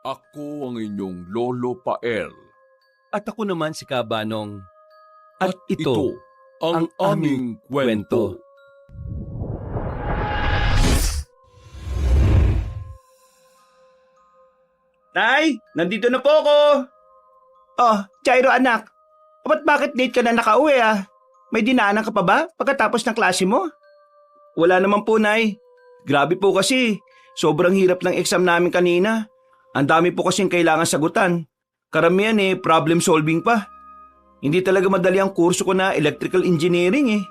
Ako ang inyong Lolo Pael. At ako naman si Kabanong. At ito ang aming kwento. Tay, nandito na po ako. Oh, Jairo anak. Bakit late ka na nakauwi ah? May dinaanan ka pa ba pagkatapos ng klase mo? Wala naman po, Nay. Grabe po kasi. Sobrang hirap ng exam namin kanina. Ang dami po kasing kailangan sagutan. Karamihan problem solving pa. Hindi talaga madali ang kurso ko na electrical engineering eh.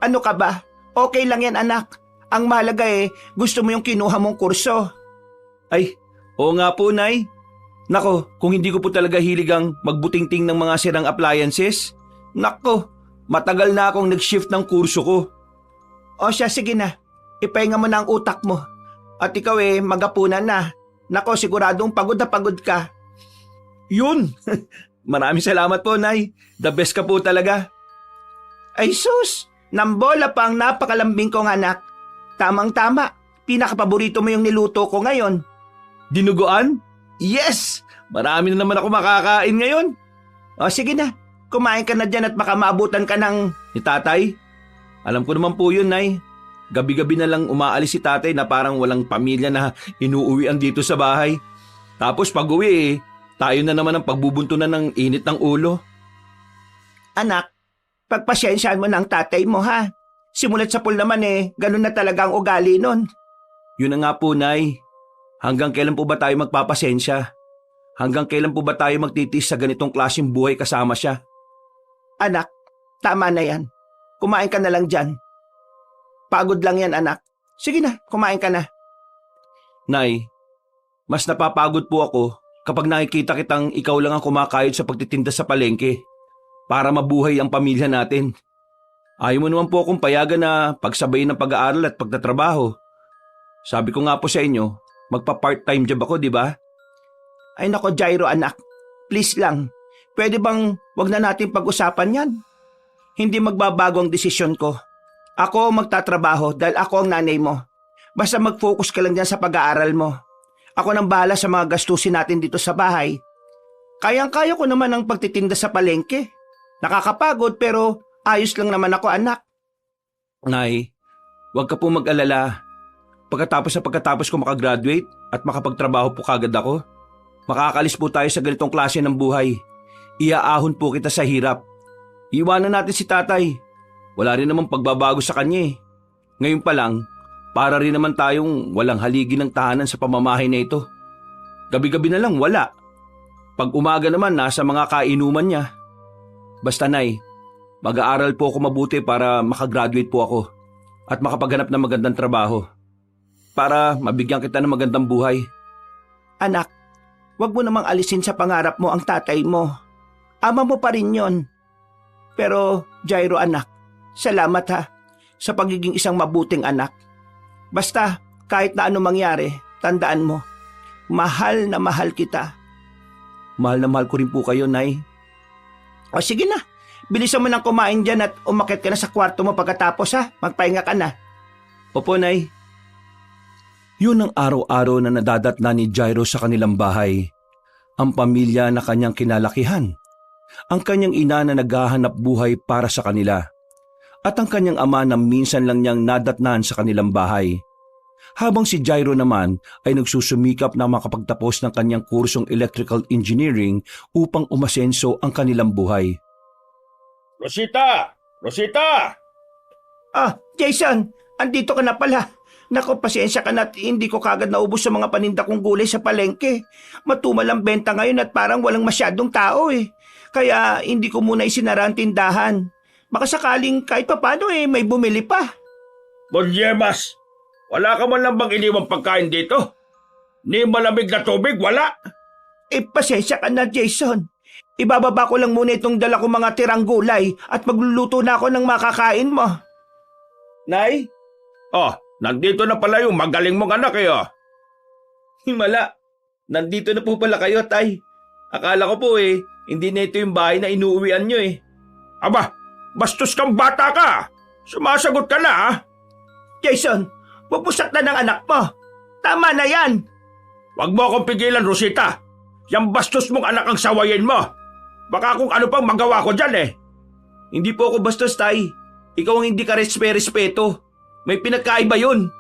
Ano ka ba? Okay lang yan anak. Ang mahalaga gusto mo yung kinuha mong kurso. Ay, oo nga po, Nay. Nako, kung hindi ko po talaga hilig ang magbutingting ng mga sirang appliances, nako, matagal na akong nag-shift ng kurso ko. O siya, sige na. Ipahinga mo na ang utak mo. At ikaw magapunan na. Nako, siguradong pagod na pagod ka. Yun! Maraming salamat po, Nay. The best ka po talaga. Ay sus! Nambola pa ang napakalambing kong anak. Tamang-tama. Pinakapaborito mo yung niluto ko ngayon. Dinuguan? Yes! Marami na naman ako makakain ngayon. O sige na, kumain ka na dyan at baka maabutan ka ng ni tatay. Alam ko naman po yun, Nay. Gabi-gabi na lang umaalis si tatay na parang walang pamilya na inuuwian dito sa bahay. Tapos pag uwi tayo na naman ang pagbubuntunan ng init ng ulo. Anak, pagpasyensyahan mo ng tatay mo ha. Simulat sa pool naman ganun na talaga ang ugali nun. Yun na nga po, Nay. Hanggang kailan po ba tayo magpapasensya? Hanggang kailan po ba tayo magtitiis sa ganitong klaseng buhay kasama siya? Anak, tama na yan. Kumain ka na lang dyan. Pagod lang yan, anak. Sige na, kumain ka na. Nay, mas napapagod po ako kapag nakikita kitang ikaw lang ang kumakayod sa pagtitinda sa palengke para mabuhay ang pamilya natin. Ayaw mo naman po akong payagan na pagsabayin ng pag-aaral at pagtatrabaho. Sabi ko nga po sa inyo, magpa-part-time job ako, di ba? Ay nako, Jairo anak. Please lang. Pwede bang wag na natin pag-usapan yan? Hindi magbabago ang desisyon ko. Ako ang magtatrabaho dahil ako ang nanay mo. Basta mag-focus ka lang dyan sa pag-aaral mo. Ako nang bahala sa mga gastusin natin dito sa bahay. Kayang-kaya ko naman ang pagtitinda sa palengke. Nakakapagod pero ayos lang naman ako, anak. Nay, wag ka po mag-alala. Pagkatapos ko makagraduate at makapagtrabaho po kagad ako, makakalis po tayo sa ganitong klase ng buhay. Iaahon po kita sa hirap. Iwanan natin si tatay. Wala rin namang pagbabago sa kanya. Ngayon pa lang, para rin naman tayong walang haligi ng tahanan sa pamamahay na ito. Gabi-gabi na lang wala. Pag umaga naman nasa mga kainuman niya. Basta Nay, mag-aaral po ako mabuti para makagraduate po ako at makapaghanap ng magandang trabaho. Para mabigyan kita ng magandang buhay. Anak, wag mo namang alisin sa pangarap mo ang tatay mo. Ama mo pa rin yon. Pero, Jairo anak, salamat ha sa pagiging isang mabuting anak. Basta, kahit na ano mangyari, tandaan mo, mahal na mahal kita. Mahal na mahal ko rin po kayo, Nay. O sige na, bilisan mo nang kumain dyan at umakyat ka na sa kwarto mo pagkatapos ha. Magpahinga ka na. Opo, Nay. Yun ang araw-araw na nadadatna ni Jairo sa kanilang bahay. Ang pamilya na kanyang kinalakihan. Ang kanyang ina na naghahanap buhay para sa kanila. At ang kanyang ama na minsan lang niyang nadatnan sa kanilang bahay. Habang si Jairo naman ay nagsusumikap na makapagtapos ng kanyang kursong electrical engineering upang umasenso ang kanilang buhay. Rosita! Rosita! Ah, Jason, andito ka na pala. Nako, pasensya ka na at hindi ko kagad naubos sa mga paninda kong gulay sa palengke. Matumal ang benta ngayon at parang walang masyadong tao Kaya hindi ko muna isinara ang tindahan. Baka sakaling kahit papano may bumili pa. Bonyemas! Wala ka man lang bang iniwang pagkain dito? Ni malamig na tubig, wala? Pasensya ka na, Jason. Ibababa ko lang muna itong dala kong mga tirang gulay at magluluto na ako ng makakain mo. Nay? Oh, nandito na pala yung magaling mong anak Himala, nandito na po pala kayo, Tay. Akala ko po hindi na ito yung bahay na inuuwian nyo Aba, bastos kang bata ka! Sumasagot ka na Jason, pupusat na ng anak mo. Tama na yan. Huwag mo akong pigilan, Rosita. Yang bastos mong anak ang sawayin mo. Baka kung ano pang magawa ko dyan eh. Hindi po ako bastos, Tay. Ikaw ang hindi ka respeto. May pinagkaiba yun.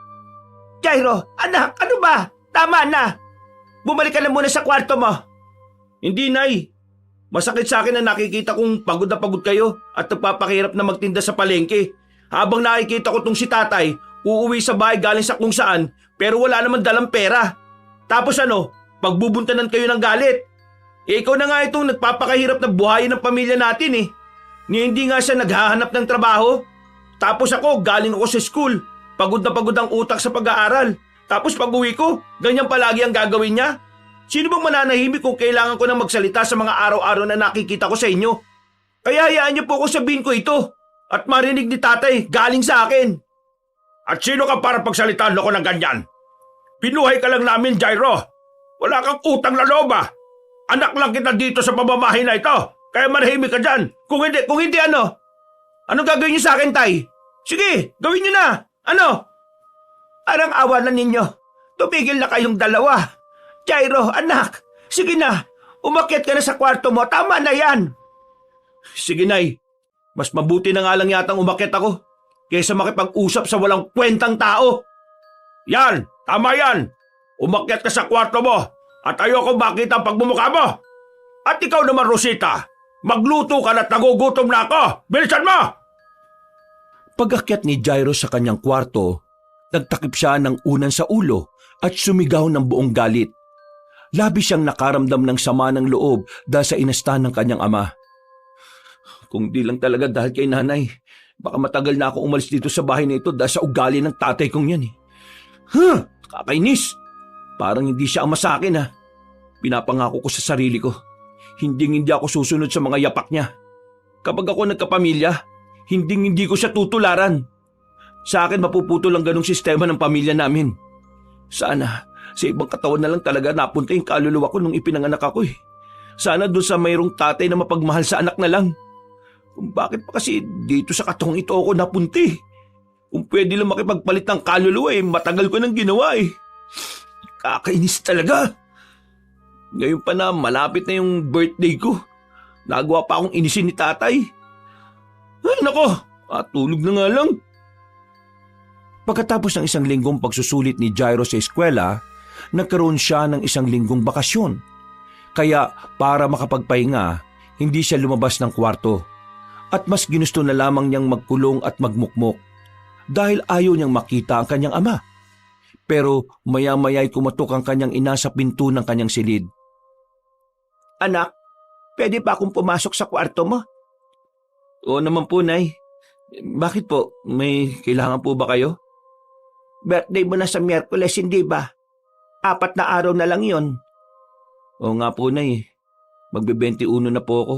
Jairo, anak, ano ba? Tama na. Bumalik ka na muna sa kwarto mo. Hindi, Nay. Masakit sa akin na nakikita kong pagod na pagod kayo at nagpapakahirap na magtinda sa palengke. Habang nakikita ko tong si tatay, uuwi sa bahay galing sa kung saan, pero wala naman dalang pera. Tapos ano, pagbubuntanan kayo ng galit. Ikaw na nga itong nagpapakahirap na buhayin ng pamilya natin eh. Hindi nga siya naghahanap ng trabaho. Tapos ako, galing ako sa school. Pagod na pagod ang utak sa pag-aaral. Tapos pag uwi ko, ganyan palagi ang gagawin niya. Sino bang mananahimik kung kailangan ko nang magsalita sa mga araw-araw na nakikita ko sa inyo? Kaya hayaan niyo po ko sabihin ko ito. At marinig ni tatay, galing sa akin. At sino ka para pagsalitaan ako ng ganyan? Pinuhay ka lang namin, Jairo. Wala kang utang na loob ah. Anak lang kita dito sa pamamahay na ito. Kaya manahimik ka dyan. Kung hindi ano? Anong gagawin niyo sa akin, Tay? Sige, gawin niyo na. Ano? Parang awa na ninyo. Tumigil na kayong dalawa. Jairo, anak, sige na. Umakyat ka na sa kwarto mo. Tama na yan. Sige, Nay. Mas mabuti na nga lang yatang umakyat ako kaysa makipag-usap sa walang kwentang tao. Yan, tama yan. Umakyat ka sa kwarto mo at ayoko makita ang pagmumukha mo. At ikaw naman, Rosita, magluto ka na't nagugutom na ako. Bilisan mo! Pag-akyat ni Jairo sa kanyang kwarto, nagtakip siya ng unan sa ulo at sumigaw ng buong galit. Labis siyang nakaramdam ng sama ng loob dahil sa inastan ng kanyang ama. Kung di lang talaga dahil kay nanay, baka matagal na ako umalis dito sa bahay na ito dahil sa ugali ng tatay kong yan eh. Kakainis! Parang hindi siya ama sa akin ha. Pinapangako ko sa sarili ko. Hindi ako susunod sa mga yapak niya. Kapag ako nagkapamilya, hindi ko siya tutularan. Sa akin mapuputol ang ganong sistema ng pamilya namin. Sana sa ibang katawan na lang talaga napunta yung kaluluwa ko nung ipinanganak ako eh. Sana doon sa mayroong tatay na mapagmahal sa anak na lang. Kung bakit pa kasi dito sa katong ito ako napunti? Kung pwede lang makipagpalit ng kaluluwa eh, matagal ko nang ginawa eh. Kakainis talaga. Ngayon pa na malapit na yung birthday ko. Nagawa pa akong inisin ni tatay. Ay nako, tulog na nga lang. Pagkatapos ng isang linggong pagsusulit ni Jairo sa eskwela, nagkaroon siya ng isang linggong bakasyon. Kaya para makapagpahinga, hindi siya lumabas ng kwarto. At mas ginusto na lamang niyang magkulong at magmukmok dahil ayaw niyang makita ang kanyang ama. Pero maya-maya'y kumatok ang kanyang ina sa pinto ng kanyang silid. Anak, pwede ba akong pumasok sa kwarto mo? Oo naman po, Nay. Bakit po? May kailangan po ba kayo? Birthday mo na sa Miyerkules, hindi ba? 4 na araw na lang yon. Oo nga po, Nay. Magbe-21 na po ako.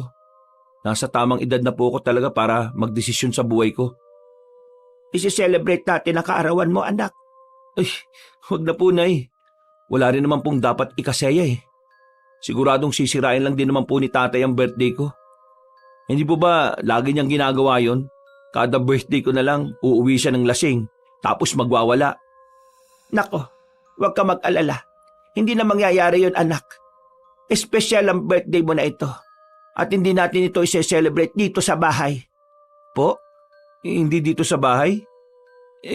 Nasa tamang edad na po ako talaga para magdesisyon sa buhay ko. Isi-celebrate natin ang kaarawan mo, anak. Ay, huwag na po, Nay. Wala rin naman pong dapat ikasaya eh. Siguradong sisirain lang din naman po ni tatay ang birthday ko. Hindi po ba lagi niyang ginagawa yon? Kada birthday ko na lang, uuwi siya ng lasing, tapos magwawala. Nako, huwag ka mag-alala. Hindi na mangyayari yon, anak. Espesyal ang birthday mo na ito. At hindi natin ito i-celebrate dito sa bahay. Po? Hindi dito sa bahay?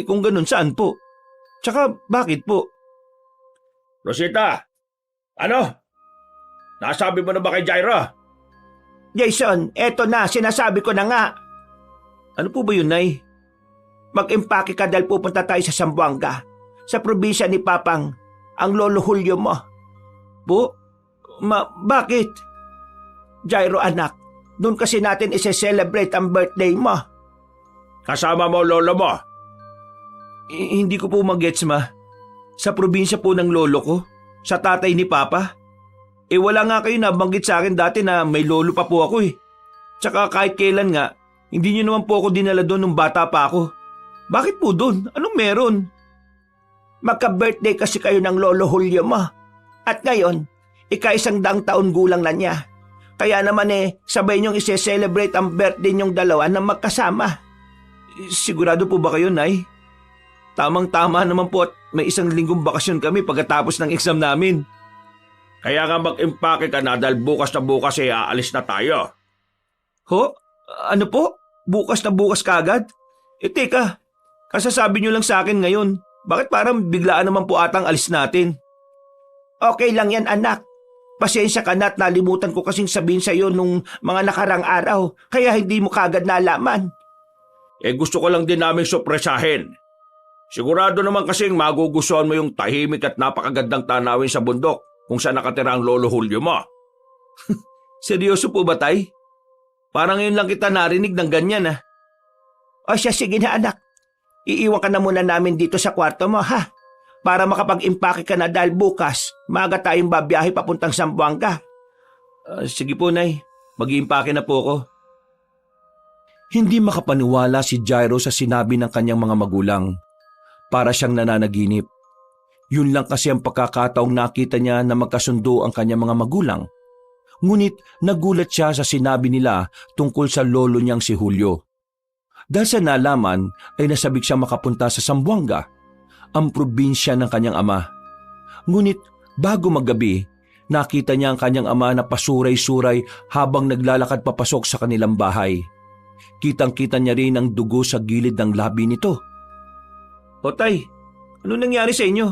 Kung ganun, saan po? Tsaka bakit po? Rosita, ano? Nasabi mo na ba kay Jairo? Jason, eto na, sinasabi ko na nga. Ano po ba yun, Nay? Mag-impake ka dahil pupunta tayo sa Zamboanga, sa probinsya ni Papang, ang lolo Julio mo. Po? Bakit? Jairo, anak, doon kasi natin isi-celebrate ang birthday mo. Kasama mo lolo mo? Hindi ko po mag-gets, ma. Sa probinsya po ng lolo ko, sa tatay ni Papa. Wala nga kayo nabanggit sa akin dati na may lolo pa po ako eh. Tsaka kahit kailan nga, hindi niyo naman po ako dinala doon nung bata pa ako. Bakit po doon? Anong meron? Magka-birthday kasi kayo ng lolo Julio mo. At ngayon, ika-100 taon gulang na niya. Kaya naman sabay niyong isi-celebrate ang birthday niyong dalawa na magkasama. Sigurado po ba kayo, Nay? Tamang-tama naman po at may 1 linggong bakasyon kami pagkatapos ng exam namin. Kaya nga mag-impake ka na dahil bukas na bukas aalis na tayo. Ho? Ano po? Bukas na bukas kagad? Teka, kasasabi niyo lang sa akin ngayon. Bakit parang biglaan naman po atang alis natin? Okay lang yan, anak. Pasensya ka na at nalimutan ko kasing sabihin sa iyo nung mga nakarang araw, kaya hindi mo kagad nalaman. Gusto ko lang din namin sorpresahin. Sigurado naman kasing magugustuhan mo yung tahimik at napakagandang tanawin sa bundok kung saan nakatira ang Lolo Julio mo. Seryoso po ba, Tay? Parang ngayon lang kita narinig ng ganyan, ah. O siya, sige na, anak. Iiwan ka na muna namin dito sa kwarto mo, ha? Para makapag-impake ka na dahil bukas, maaga tayong babiyahe papuntang Zamboanga. Sige po, Nay. Mag-iimpake na po ako. Hindi makapaniwala si Jairo sa sinabi ng kanyang mga magulang. Para siyang nananaginip. Yun lang kasi ang pagkakataong nakita niya na magkasundo ang kanyang mga magulang. Ngunit nagulat siya sa sinabi nila tungkol sa lolo niyang si Julio. Dahil sa nalaman ay nasabik siya makapunta sa Zamboanga, ang probinsya ng kanyang ama. Ngunit bago maggabi, nakita niya ang kanyang ama na pasuray-suray habang naglalakad papasok sa kanilang bahay. Kitang-kita niya rin ang dugo sa gilid ng labi nito. O Tay, ano nangyari sa inyo?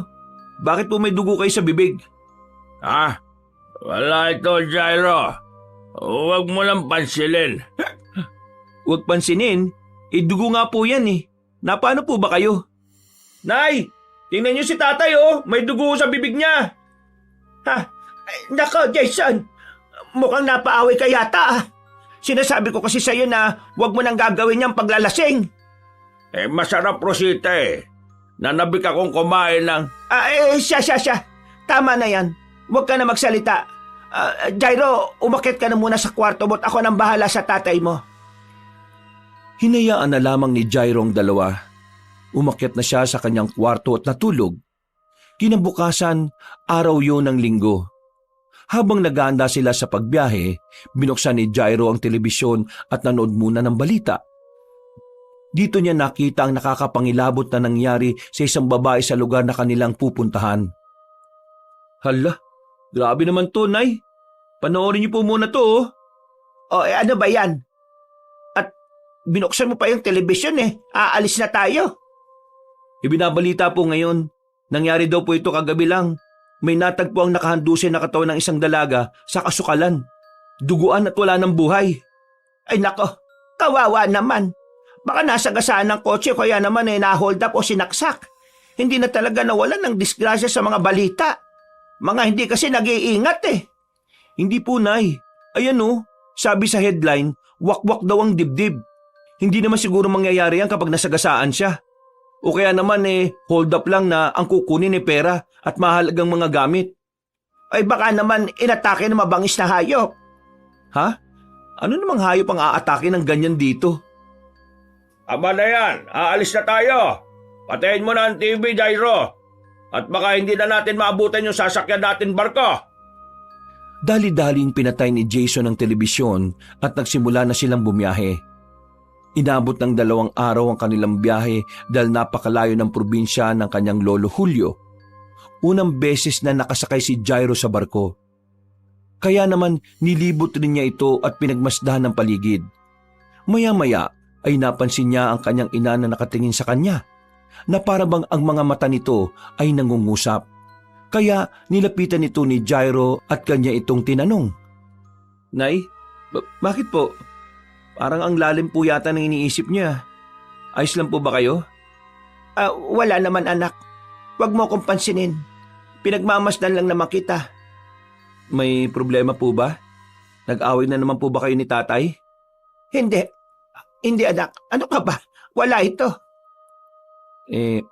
Bakit po may dugo kayo sa bibig? Wala ito, Jairo. Huwag mo lang pansilin. Huwag pansinin, dugo nga po yan eh. Napaano po ba kayo? Nay, tingnan niyo si tatay oh, may dugo sa bibig niya. Ha? Ay, nako, Jason, mukhang napaaway ka yata ah. Sinasabi ko kasi sa'yo na huwag mo nang gagawin niyang paglalasing. Masarap, Rosita eh. Nanabik akong kumain ng... Siya. Tama na yan. Huwag ka na magsalita. Jairo, umakyat ka na muna sa kwarto mo at ako nang bahala sa tatay mo. Hinayaan na lamang ni Jairo ang dalawa. Umakyat na siya sa kanyang kwarto at natulog. Kinabukasan, araw yun ng linggo. Habang nag-aanda sila sa pagbiyahe, binuksan ni Jairo ang telebisyon at nanood muna ng balita. Dito niya nakita ang nakakapangilabot na nangyari sa isang babae sa lugar na kanilang pupuntahan. Hala, grabe naman to, Nay. Panoorin niyo po muna to, oh. Ano ba yan? At binuksan mo pa yung telebisyon eh. Aalis na tayo. Ibinabalita po ngayon. Nangyari daw po ito kagabi lang. May natagpo ang nakahandusay na katawan ng isang dalaga sa kasukalan. Duguan at wala ng buhay. Ay nako, kawawa naman. Baka nasagasaan ng kotse kaya naman na-hold up o sinaksak. Hindi na talaga nawalan ng disgrasya sa mga balita. Mga hindi kasi nag-iingat eh. Hindi po, Nay. Ayan oh, sabi sa headline, wakwak daw ang dibdib. Hindi naman siguro mangyayari yan kapag nasagasaan siya. O kaya naman hold up lang na ang kukunin pera at mahalagang mga gamit. Ay baka naman inatake ng mabangis na hayop. Ha? Ano namang hayop ang aatake ng ganyan dito? Aba na yan, aalis na tayo. Patayin mo na ang TV, Jairo. At baka hindi na natin maabutan yung sasakyan natin barko. Dali-daling pinatay ni Jason ang telebisyon at nagsimula na silang bumiyahe. Inabot ng 2 araw ang kanilang biyahe dahil napakalayo ng probinsya ng kanyang lolo Julio. Unang beses na nakasakay si Jairo sa barko. Kaya naman nilibot rin niya ito at pinagmasdahan ng paligid. Maya-maya ay napansin niya ang kanyang ina na nakatingin sa kanya, na parabang ang mga mata nito ay nangungusap. Kaya nilapitan nito ni Jairo at kanya itong tinanong. Nay, bakit po? Parang ang lalim po yata ng iniisip niya. Ayos lang po ba kayo? Wala naman anak. Huwag mo akong pansinin. Pinagmamasdan lang naman kita. May problema po ba? Nag-away na naman po ba kayo ni tatay? Hindi. Hindi anak. Ano ka ba? Wala ito.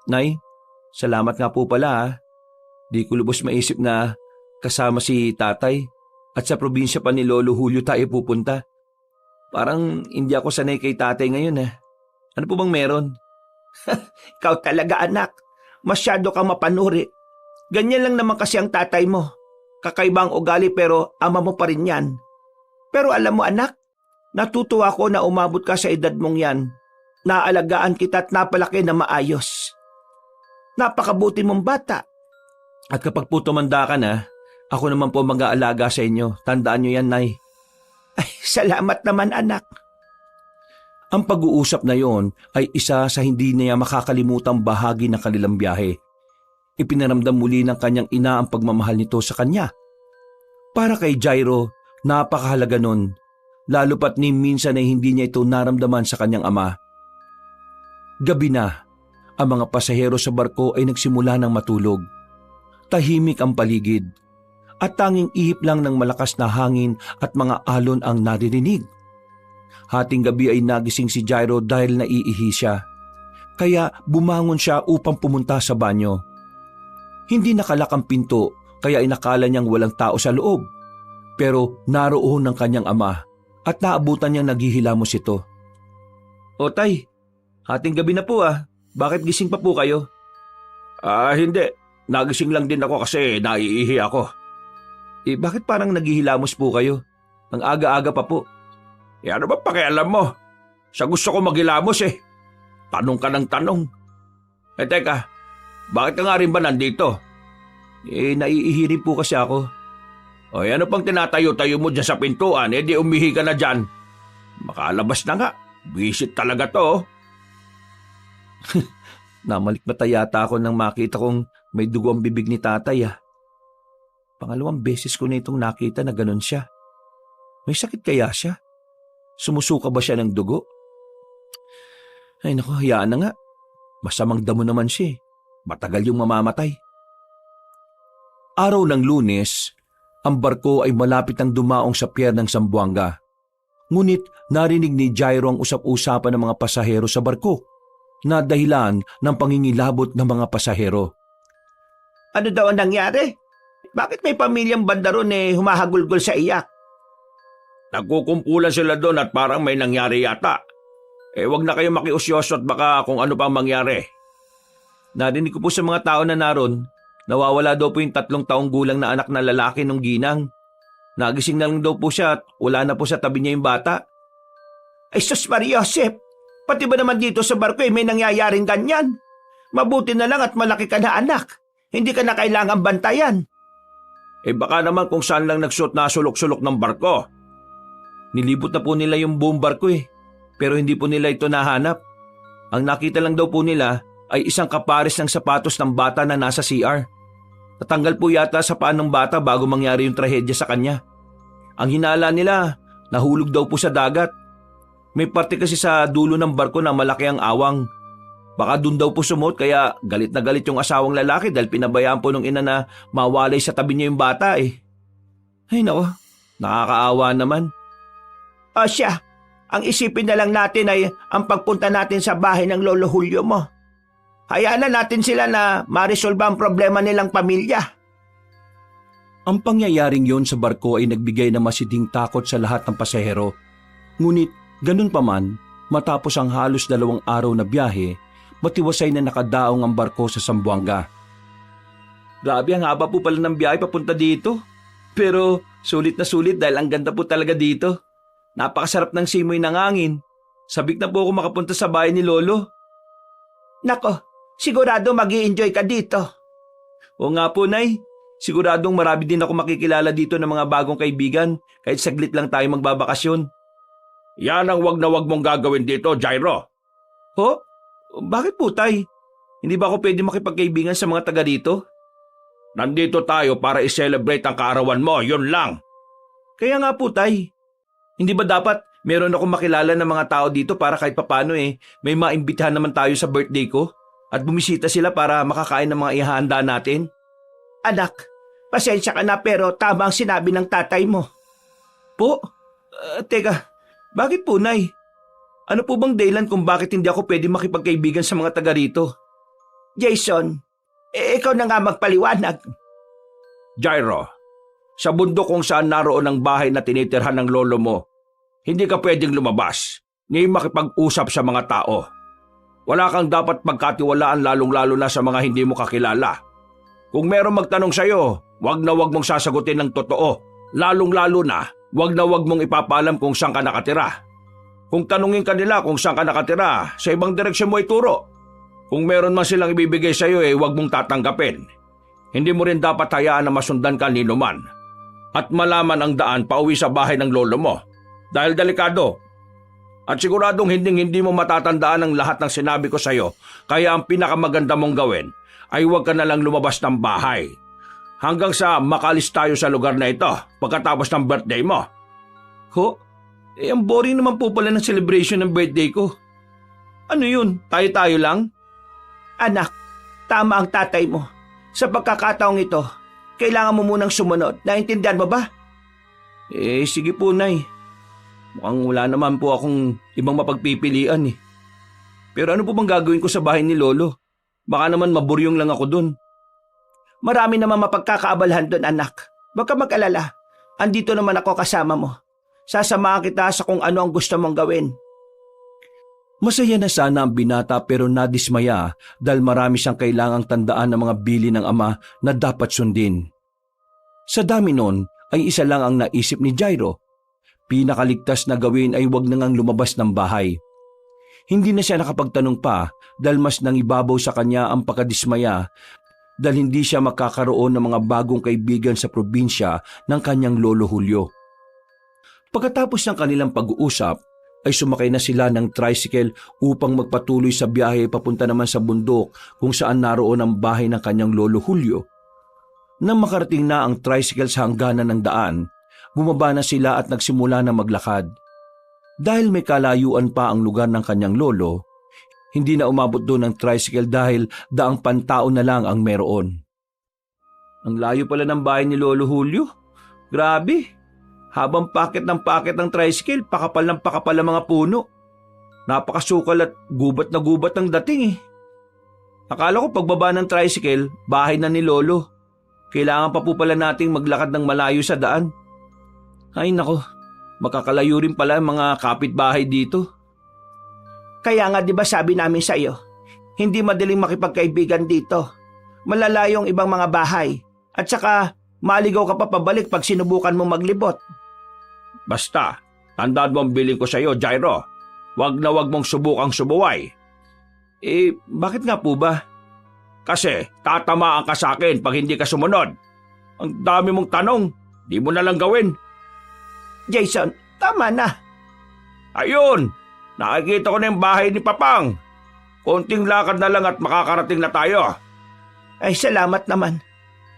Nay, salamat nga po pala ha. Di ko lubos maisip na kasama si tatay at sa probinsya pa ni Lolo Julio tayo pupunta. Parang hindi ako sanay kay tatay ngayon ha. Ano po bang meron? Ikaw talaga anak. Masyado kang mapanuri. Ganyan lang naman kasi ang tatay mo. Kakaiba ang ugali pero ama mo pa rin yan. Pero alam mo anak, natutuwa ko na umabot ka sa edad mong yan. Naalagaan kita at napalaki na maayos. Napakabuti mong bata. At kapag po tumanda ka na, Ako naman po mag-aalaga sa inyo. Tandaan nyo yan, Nay. Ay, salamat naman anak. Ang pag-uusap na yon ay isa sa hindi niya makakalimutang bahagi ng kanilang biyahe. Ipinaramdam muli ng kanyang ina ang pagmamahal nito sa kanya. Para kay Jairo, napakahalaga nun, lalo pat ni minsan ay hindi niya ito naramdaman sa kanyang ama. Gabi na, ang mga pasahero sa barko ay nagsimula ng matulog. Tahimik ang paligid, at tanging ihip lang ng malakas na hangin at mga alon ang naririnig. Hating gabi ay nagising si Jairo dahil naiihi siya. Kaya bumangon siya upang pumunta sa banyo. Hindi nakalak ang pinto kaya inakala niyang walang tao sa loob. Pero naroon ng kanyang ama at naabutan niyang naghihilamos ito. O tay, hating gabi na po ah. Bakit gising pa po kayo? Hindi. Nagising lang din ako kasi naiihi ako. Bakit parang naghihilamos po kayo? Ang aga-aga pa po. Ano ba pakialam mo? Sa gusto ko maghilamos eh. Tanong ka ng tanong. Teka, bakit ka nga rin ba nandito? Naiihi rin po kasi ako. Ano pang tinatayo-tayo mo dyan sa pintuan? Di umihi ka na dyan. Makalabas na nga. Visit talaga to. Namalikmata yata ako nang makita kong may dugo ang bibig ni tatay ah. Pangalawang beses ko na itong nakita na ganun siya. May sakit kaya siya? Sumusuka ba siya ng dugo? Ay naku, hayaan na nga. Masamang damo naman siya eh. Matagal yung mamamatay. Araw ng Lunes, ang barko ay malapit ang dumaong sa pier ng Zamboanga. Ngunit narinig ni Jairo ang usap-usapan ng mga pasahero sa barko na dahilan ng pangingilabot ng mga pasahero. Ano daw ang nangyari? Bakit may pamilyang banda ron humahagulgol sa iyak? Nagkukumpulan sila doon at parang may nangyari yata. Wag na kayo makiusyoso at baka kung ano pang mangyari. Narinig ko po sa mga tao na naroon, nawawala daw po yung 3 taong gulang na anak na lalaki nung ginang. Nagising na lang daw po siya at wala na po sa tabi niya yung bata. Ay sus Maria Josep, pati ba naman dito sa barko may nangyayaring ganyan? Mabuti na lang at malaki ka na anak. Hindi ka na kailangang bantayan. Baka naman kung saan lang nagsuot na sulok-sulok ng barko. Nilibot na po nila yung buong barko pero hindi po nila ito nahanap. Ang nakita lang daw po nila ay isang kapares ng sapatos ng bata na nasa CR. Natanggal po yata sa paa ng bata bago mangyari yung trahedya sa kanya. Ang hinala nila, nahulog daw po sa dagat. May parte kasi sa dulo ng barko na malaki ang awang. Baka dun daw po sumot kaya galit na galit yung asawang lalaki dahil pinabayaan po nung ina na mawalay sa tabi niya yung bata Ay nako, nakakaawa naman. Siya, ang isipin na lang natin ay ang pagpunta natin sa bahay ng Lolo Julio mo. Hayaan na natin sila na ma-resolve ang problema nilang pamilya. Ang pangyayaring yon sa barko ay nagbigay ng masiding takot sa lahat ng pasahero. Ngunit ganun pa man, matapos ang halos 2 araw na biyahe, matiwasay na nakadaong ang barko sa Zamboanga. Grabe, ang haba po pala ng biyahe papunta dito. Pero sulit na sulit dahil ang ganda po talaga dito. Napakasarap ng simoy ng hangin. Sabik na po ako makapunta sa bahay ni Lolo. Nako, sigurado mag-i-enjoy ka dito. Oo nga po, Nay. Siguradong marami din ako makikilala dito ng mga bagong kaibigan kahit saglit lang tayo magbabakasyon. Yan ang wag na wag mong gagawin dito, Jairo. Ho? Bakit po, Tay? Hindi ba ako pwede makipagkaibigan sa mga taga dito? Nandito tayo para i-celebrate ang kaarawan mo, yun lang. Kaya nga po, Tay. Hindi ba dapat meron akong makilala ng mga tao dito para kahit papano may maimbitahan naman tayo sa birthday ko at bumisita sila para makakain ng mga ihahanda natin? Anak, pasensya ka na pero tama ang sinabi ng tatay mo. Po? Teka, bakit po, Nay? Ano po bang dahilan kung bakit hindi ako pwede makipagkaibigan sa mga taga rito? Jason, ikaw na nga magpaliwanag. Jairo, sa bundok kung saan naroon ang bahay na tinitirhan ng lolo mo, hindi ka pwedeng lumabas ni makipag-usap sa mga tao. Wala kang dapat pagkatiwalaan lalong-lalo na sa mga hindi mo kakilala. Kung merong magtanong sa'yo, wag na wag mong sasagutin ng totoo. Lalong-lalo na, wag mong ipapaalam kung saan ka nakatira. Kung tanungin ka nila kung saan ka nakatira, sa ibang direksyon mo ituro. Kung meron man silang ibibigay sa'yo, wag mong tatanggapin. Hindi mo rin dapat hayaan na masundan ka ni man at malaman ang daan pauwi sa bahay ng lolo mo dahil delikado. At siguradong hindi mo matatandaan ang lahat ng sinabi ko sa iyo, kaya ang pinakamaganda mong gawin ay huwag ka na lang lumabas ng bahay hanggang sa makalis tayo sa lugar na ito pagkatapos ng birthday mo. Ho? Ang boring naman po pala ng celebration ng birthday ko. Ano yun? Tayo-tayo lang? Anak, tama ang tatay mo. Sa pagkakataong ito, kailangan mo munang sumunod. Naintindihan mo ba? Sige po, Nay. Mukhang wala naman po akong ibang mapagpipilian eh. Pero ano po bang gagawin ko sa bahay ni Lolo? Baka naman maburyong lang ako dun. Marami naman mapagkakaabalahan dun, anak. Huwag ka mag-alala. Andito naman ako kasama mo. Sasamahan kita sa kung ano ang gusto mong gawin. Masaya na sana ang binata pero nadismaya dahil marami siyang kailangang tandaan ng mga bili ng ama na dapat sundin. Sa dami nun ay isa lang ang naisip ni Jairo. Pinakaligtas na gawin ay huwag nang lumabas ng bahay. Hindi na siya nakapagtanong pa dahil mas nangibabaw sa kanya ang pagkadismaya dahil hindi siya makakaroon ng mga bagong kaibigan sa probinsya ng kanyang lolo Julio. Pagkatapos ng kanilang pag-uusap, ay sumakay na sila ng tricycle upang magpatuloy sa biyahe papunta naman sa bundok kung saan naroon ang bahay ng kanyang lolo Julio. Nang makarating na ang tricycle sa hangganan ng daan, bumaba na sila at nagsimula na maglakad. Dahil may kalayuan pa ang lugar ng kanyang lolo, hindi na umabot doon ang tricycle dahil daang pantao na lang ang meron. Ang layo pala ng bahay ni Lolo Julio. Grabe! Habang pakit ng tricycle, pakapal ng pakapal ang mga puno. Napakasukal at gubat na gubat ang dating eh. Akala ko pagbaba ng tricycle, bahay na ni Lolo. Kailangan pa po pala nating maglakad ng malayo sa daan. Ay nako, makakalayo rin pala ang mga kapitbahay dito. Kaya nga di ba sabi namin sa iyo, hindi madaling makipagkaibigan dito. Malalayo ang ibang mga bahay. At saka, maligaw ka pa pabalik pag sinubukan mo maglibot. Basta, tandaan mo ang biling ko sa iyo, Jairo. Huwag na huwag mong subukang subuway. Bakit nga po ba? Kasi tatamaan ka sa akin pag hindi ka sumunod. Ang dami mong tanong, di mo na lang gawin. Jason, tama na. Ayun, nakikita ko na yung bahay ni Papang. Konting lakad na lang at makakarating na tayo. Ay, salamat naman.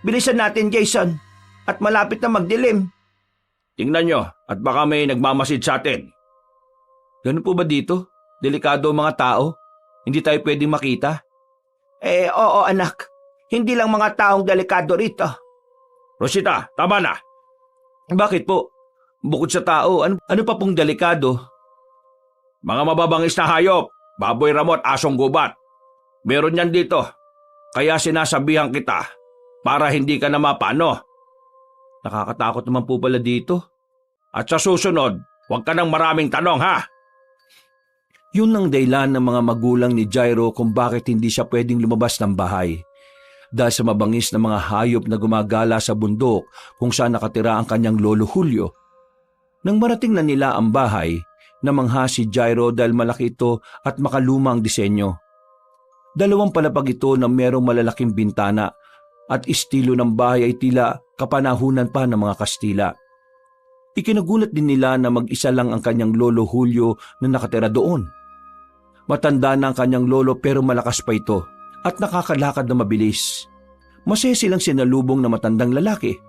Bilisan natin, Jason. At malapit na magdilim. Tingnan nyo at baka may nagmamasid sa atin. Ganun po ba dito? Delikado ang mga tao? Hindi tayo pwedeng makita? Oo anak. Hindi lang mga taong delikado rito. Rosita, tama na. Bakit po? Bukod sa tao, ano pa pong delikado? Mga mababangis na hayop, baboy ramot, asong gubat. Meron yan dito. Kaya sinasabihan kita para hindi ka na mapano. Nakakatakot naman po pala dito. At sa susunod, huwag ka ng maraming tanong ha. Yun ang dahilan ng mga magulang ni Jairo kung bakit hindi siya pwedeng lumabas ng bahay. Dahil sa mabangis na mga hayop na gumagala sa bundok kung saan nakatira ang kanyang lolo Julio. Nang marating na nila ang bahay, namangha si Jairo dahil malaki ito at makaluma ang disenyo. Dalawang palapag ito na merong malalaking bintana at estilo ng bahay ay tila kapanahunan pa ng mga Kastila. Ikinagulat din nila na mag-isa lang ang kanyang lolo Julio na nakatira doon. Matanda na ang kanyang lolo pero malakas pa ito at nakakalakad na mabilis. Masaya silang sinalubong na matandang lalaki.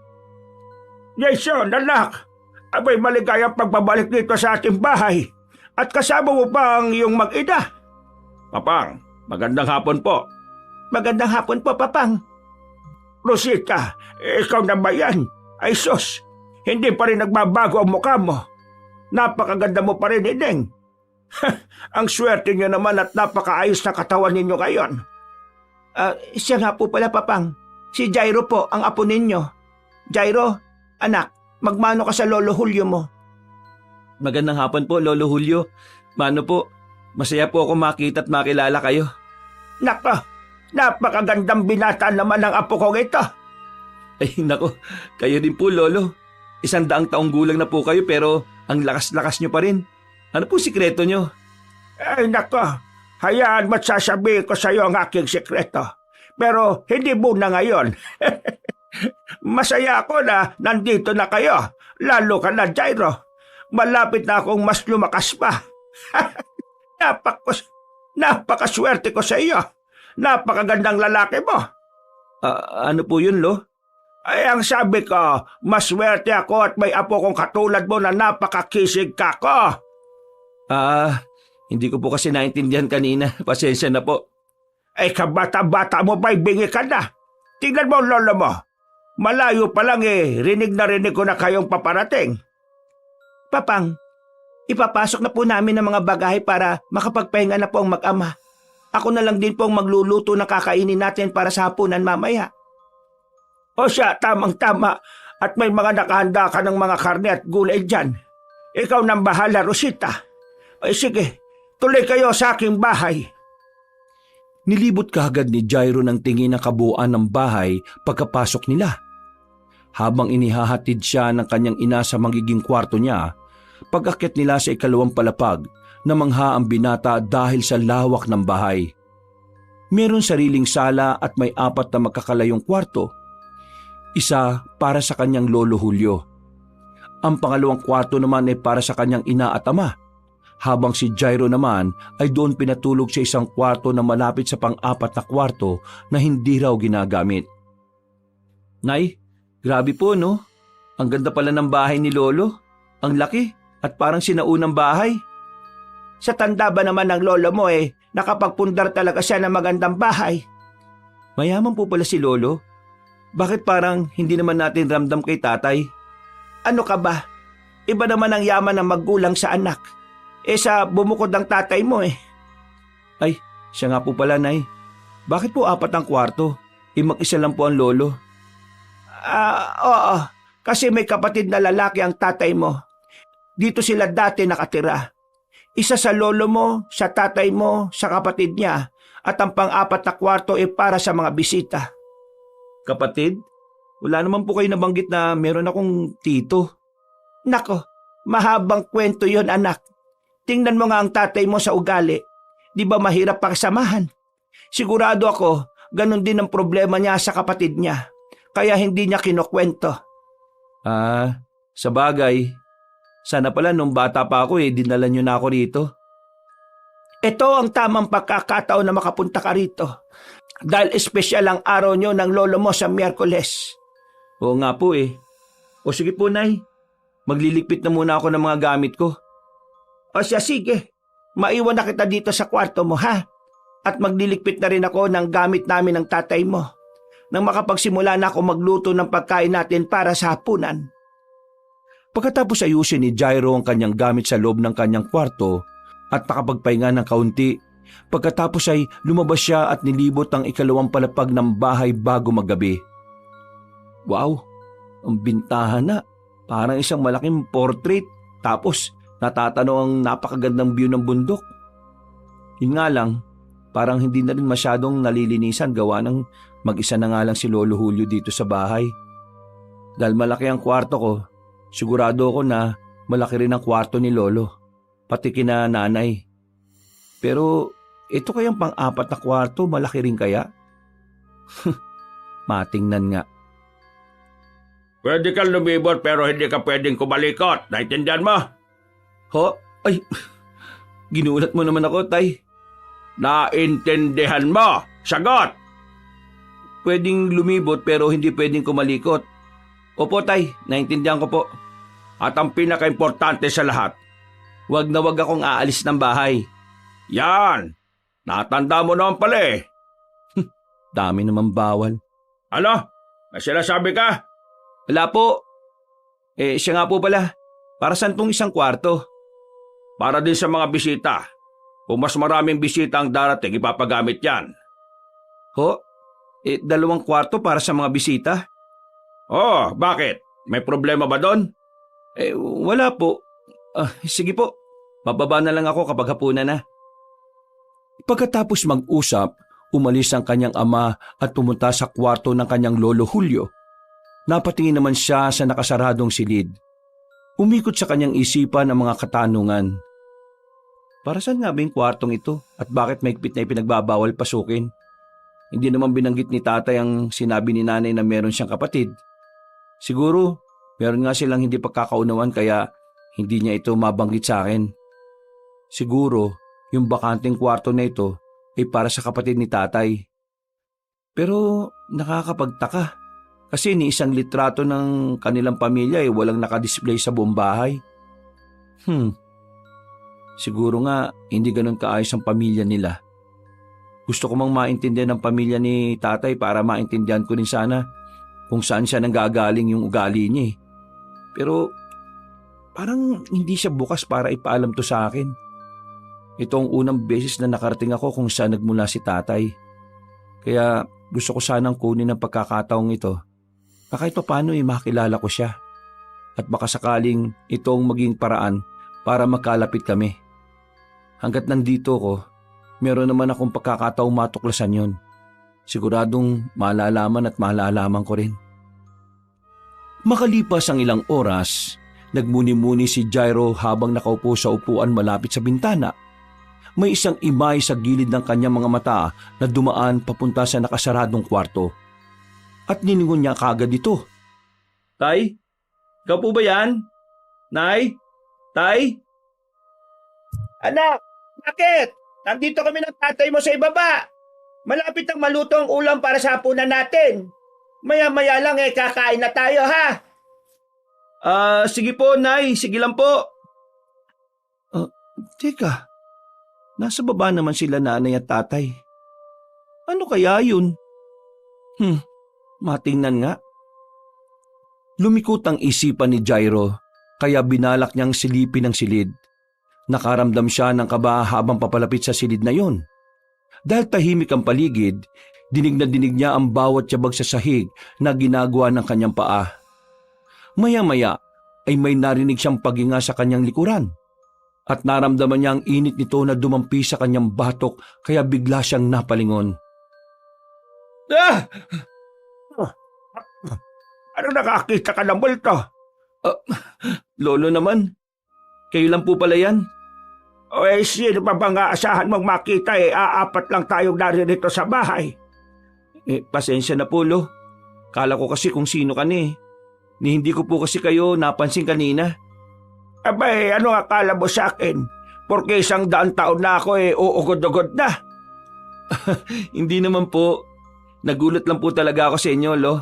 Jason, anak! Abay maligayang pagbabalik dito sa ating bahay at kasama mo pa ang iyong mag-ina. Papang, magandang hapon po. Magandang hapon po, Papang. Rosita, ikaw na ba yan? Ay sus, hindi pa rin nagbabago ang mukha mo. Napakaganda mo pa rin, Ineng. Ang swerte niyo naman at napakaayos na katawan ninyo ngayon. Siya nga po pala, Papang. Si Jairo po, ang apo ninyo. Jairo, anak, magmano ka sa Lolo Julio mo. Magandang hapon po, Lolo Julio. Mano po, masaya po ako makita at makilala kayo. Nako, napakagandang binata naman ng apo kong ito. Ay nako, kayo din po, Lolo. 100 taong gulang na po kayo pero ang lakas-lakas nyo pa rin. Ano po sikreto nyo? Ay nako, hayaan mo't sasabihin ko sa iyo ang aking sikreto. pero hindi muna ngayon. Masaya ako na nandito na kayo, lalo ka na, Jairo. Malapit na akong mas lumakas pa. Napakaswerte ko sa iyo. Napakagandang lalaki mo. Ano po yun, Lo? Ay, ang sabi ko, maswerte ako at may apo kong katulad mo na napakakisig ka ko. Hindi ko po kasi naintindihan kanina. Pasensya na po. Ay, kabata-bata mo ba'y bingi ka na? Tingnan mo, lolo mo. Malayo pa lang rinig na rinig ko na kayong paparating. Papang, ipapasok na po namin ang mga bagahe para makapagpahinga na po ang mag-ama. Ako na lang din po ang magluluto na kakainin natin para sa hapunan mamaya. O siya, tamang-tama. At may mga nakahanda ka ng mga karne at gulay dyan. Ikaw nang bahala, Rosita. Ay sige, tuloy kayo sa aking bahay. Nilibot kaagad ni Jairo ng tingin ang kabuuan ng bahay pagkapasok nila. Habang inihahatid siya ng kanyang ina sa magiging kwarto niya, pag-akyat nila sa ikalawang palapag, namangha ang binata dahil sa lawak ng bahay. Meron sariling sala at may 4 na magkakalayong kwarto. Isa para sa kanyang lolo Julio. Ang pangalawang kwarto naman ay para sa kanyang ina at ama, habang si Jairo naman ay doon pinatulog sa isang kwarto na malapit sa pang-4 na kwarto na hindi raw ginagamit. Nay, grabe po no? Ang ganda pala ng bahay ni Lolo. Ang laki at parang sinaunang bahay. Sa tanda ba naman ng lolo mo nakapagpundar talaga siya ng magandang bahay. Mayaman po pala si Lolo. Bakit parang hindi naman natin ramdam kay tatay? Ano ka ba? Iba naman ang yaman ng magulang sa anak. Sa bumukod ng tatay mo Ay, siya nga po pala, Nay. Bakit po 4 ang kwarto? Mag-isa lang po ang lolo. Oo. Kasi may kapatid na lalaki ang tatay mo. Dito sila dati nakatira. Isa sa lolo mo, sa tatay mo, sa kapatid niya. At ang pang-4 na kwarto para sa mga bisita. Kapatid? Wala naman po kayo nabanggit na meron akong tito. Nako, mahabang kwento yon anak. Tingnan mo nga ang tatay mo sa ugali. Di ba mahirap pakisamahan? Sigurado ako, ganun din ang problema niya sa kapatid niya. Kaya hindi niya kinukwento. Sa bagay. Sana pala nung bata pa ako dinala niyo na ako rito. Ito ang tamang pagkakataon na makapunta ka rito. Dahil espesyal ang araw niyo ng lolo mo sa Miyerkules. Oo nga po O sige po, Nay. Magliligpit na muna ako ng mga gamit ko. O siya, sige. Maiwan na kita dito sa kwarto mo, ha? At magliligpit na rin ako ng gamit namin ng tatay mo. Nang makapagsimula na ako magluto ng pagkain natin para sa hapunan. Pagkatapos ayusin ni Jairo ang kanyang gamit sa loob ng kanyang kwarto at nakapagpahinga ng kaunti, pagkatapos ay lumabas siya at nilibot ang ikalawang palapag ng bahay bago maggabi. Wow, ang bintahan na. Parang isang malaking portrait. Tapos natatanaw ang napakagandang view ng bundok. Yun nga lang, parang hindi na rin masyadong nalilinisan gawa ng mag-isa na nga lang si Lolo Julio dito sa bahay. Dahil malaki ang kwarto ko, sigurado ako na malaki rin ang kwarto ni Lolo, pati kina nanay. Pero ito kayang pang-4 na kwarto, malaki rin kaya? Matingnan nga. Pwede kang lumibot pero hindi ka pwedeng kumalikot. Naintindihan mo? Ho? Ay, ginulat mo naman ako, Tay. Naintindihan mo? Sagot! Pwedeng lumibot pero hindi pwedeng kumalikot. Opo, Tay. Naintindihan ko po. At ang pinaka-importante sa lahat, wag na wag akong aalis ng bahay. yan! Natanda mo naman pala Dami naman bawal. Ano? May sinasabi ka? Wala po. Siya nga po pala. Para saan tong isang kwarto? Para din sa mga bisita. Kung mas maraming bisita ang darating, ipapagamit yan. Ho? 2 kwarto para sa mga bisita? Oh, bakit? May problema ba doon? Wala po. Sige po. Bababa na lang ako kapag hapunan na. Pagkatapos mag-usap, umalis ang kanyang ama at pumunta sa kwarto ng kanyang lolo Julio. Napatingin naman siya sa nakasaradong silid. Umikot sa kanyang isipan ang mga katanungan. Para saan nga ba yung kwartong ito at bakit mahigpit na ipinagbabawal pasukin? Hindi naman binanggit ni tatay ang sinabi ni nanay na meron siyang kapatid. Siguro, meron nga silang hindi pagkakaunawan kaya hindi niya ito mabanggit sa akin. Siguro, yung bakanting kwarto na ito ay para sa kapatid ni tatay. Pero nakakapagtaka kasi ni isang litrato ng kanilang pamilya ay walang nakadisplay sa buong bahay. Siguro nga hindi ganun kaayos ang pamilya nila. Gusto ko mang maintindihan ng pamilya ni tatay para maintindihan ko rin sana kung saan siya nanggagaling yung ugali niya eh. Pero parang hindi siya bukas para ipaalam to sa akin. Ito ang unang beses na nakarating ako kung saan nagmula si tatay. Kaya gusto ko sanang kunin ang pagkakataong ito na kahit paano makilala ko siya. At baka sakaling ito ang maging paraan para magkalapit kami. Hanggat nandito ko, meron naman akong pagkakataong matuklasan yon. Siguradong malalaman at malalaman ko rin. Makalipas ang ilang oras, nagmuni-muni si Jairo habang nakaupo sa upuan malapit sa bintana. May isang imay sa gilid ng kanyang mga mata na dumaan papunta sa nakasaradong kwarto. At nilingon niya kaagad ito. Tay? Ikaw po ba yan? Nay? Tay? Anak, bakit? Nandito kami ng tatay mo sa ibaba. Malapit ang maluto ang ulam para sa hapunan natin. Maya-maya lang kakain na tayo ha. Sige po, Nay. Sige lang po. Teka, nasa baba naman sila nanay at tatay. Ano kaya yun? Matingnan nga. Lumikot ang isipan ni Jairo, kaya binalak niyang silipin ang silid. Nakaramdam siya ng kaba habang papalapit sa silid na yon. Dahil tahimik ang paligid, dinig na dinig niya ang bawat tiyabag sa sahig na ginagawa ng kanyang paa. Maya-maya ay may narinig siyang paghinga sa kanyang likuran. At naramdaman niya ang init nito na dumampi sa kanyang batok kaya bigla siyang napalingon. Ano nakakita ka ng multo? Lolo naman, kayo lang po pala yan. Sino pa bang aasahan mong makita aapat lang tayong naririto sa bahay. Pasensya na po, Lo. Kala ko kasi kung sino ka ni. Ni hindi ko po kasi kayo napansin kanina. Abay, ano akala mo sa akin? Porque 100 taon na ako uugod-ugod na. Hindi naman po. Nagulat lang po talaga ako sa inyo, Lo.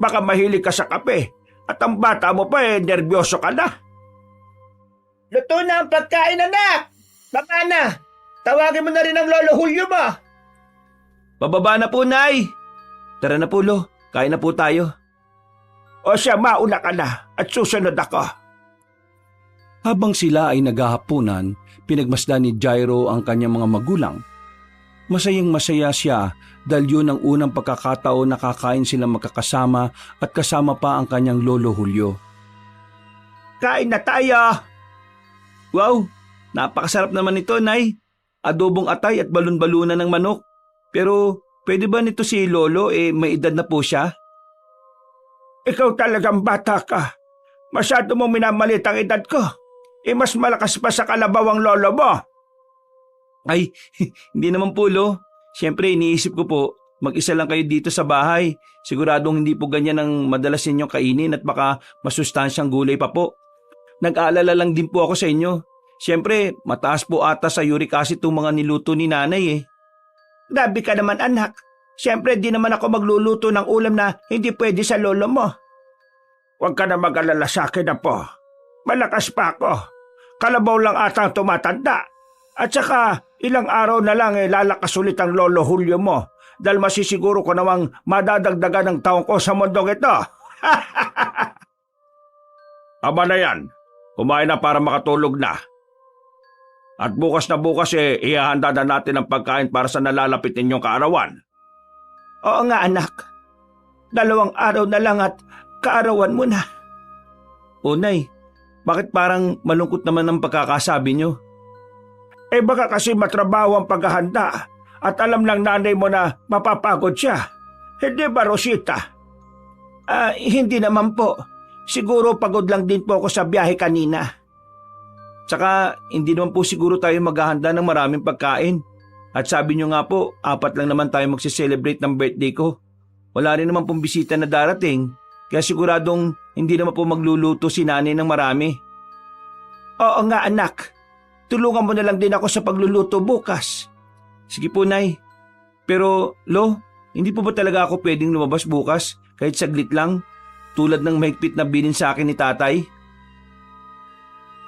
Baka mahilig ka sa kape at ang bata mo pa nervyoso ka na. Luto na ang pagkain, anak! Baka na! Tawagin mo na rin ang Lolo Julio mo! Bababa na po, Nay! Tara na po, Lo. Kain na po tayo. O siya, mauna ka na at susunod ako. Habang sila ay naghahapunan, pinagmasdan ni Jairo ang kanyang mga magulang. Masayang masaya siya dahil yun ang unang pagkakataon na kakain silang magkakasama at kasama pa ang kanyang Lolo Julio. Kain na tayo! Wow! Napakasarap naman ito, Nay. Adobong atay at balon-balunan ng manok. Pero pwede ba nito si Lolo may edad na po siya? Ikaw talagang bata ka. Masyado mong minamalit ang edad ko. Mas malakas pa sa kalabaw ang lolo mo. Ay, hindi naman po, Lo. Siyempre, iniisip ko po, mag-isa lang kayo dito sa bahay. Siguradong hindi po ganyan ang madalas ninyong kainin at baka masustansyang gulay pa po. Nag-aalala lang din po ako sa inyo. Siyempre, mataas po ata sa uric acid itong mga niluto ni nanay Grabe ka naman, anak. Siyempre, di naman ako magluluto ng ulam na hindi pwede sa lolo mo. Huwag ka na mag-alala sa akin na po. Malakas pa ako. Kalabaw lang ata ang tumatanda. At saka, ilang araw na lang lalakas ulit ang Lolo Julio mo dahil masisiguro ko namang madadagdagan ng taong ko sa mundong ito. Aba na yan. Kumain na para makatulog na. At bukas na bukas ihahanda na natin ang pagkain para sa nalalapit ninyong kaarawan. Oo nga, anak. 2 araw na lang at kaarawan mo na. O, Nay, bakit parang malungkot naman ang pagkakasabi nyo? Baka kasi matrabaho ang paghahanda at alam ng nanay mo na mapapagod siya. Hindi ba, Rosita? Hindi naman po. Siguro pagod lang din po ako sa biyahe kanina. Tsaka hindi naman po siguro tayo maghahanda ng maraming pagkain. At sabi niyo nga po, 4 lang naman tayo magse-celebrate ng birthday ko. Wala rin naman pong bisita na darating, kaya siguradong hindi naman po magluluto si nanay ng marami. Oo nga anak, tulungan mo na lang din ako sa pagluluto bukas. Sige po Nay. Pero Lo, hindi po ba talaga ako pwedeng lumabas bukas kahit saglit lang, tulad ng mahigpit na bilin sa akin ni tatay?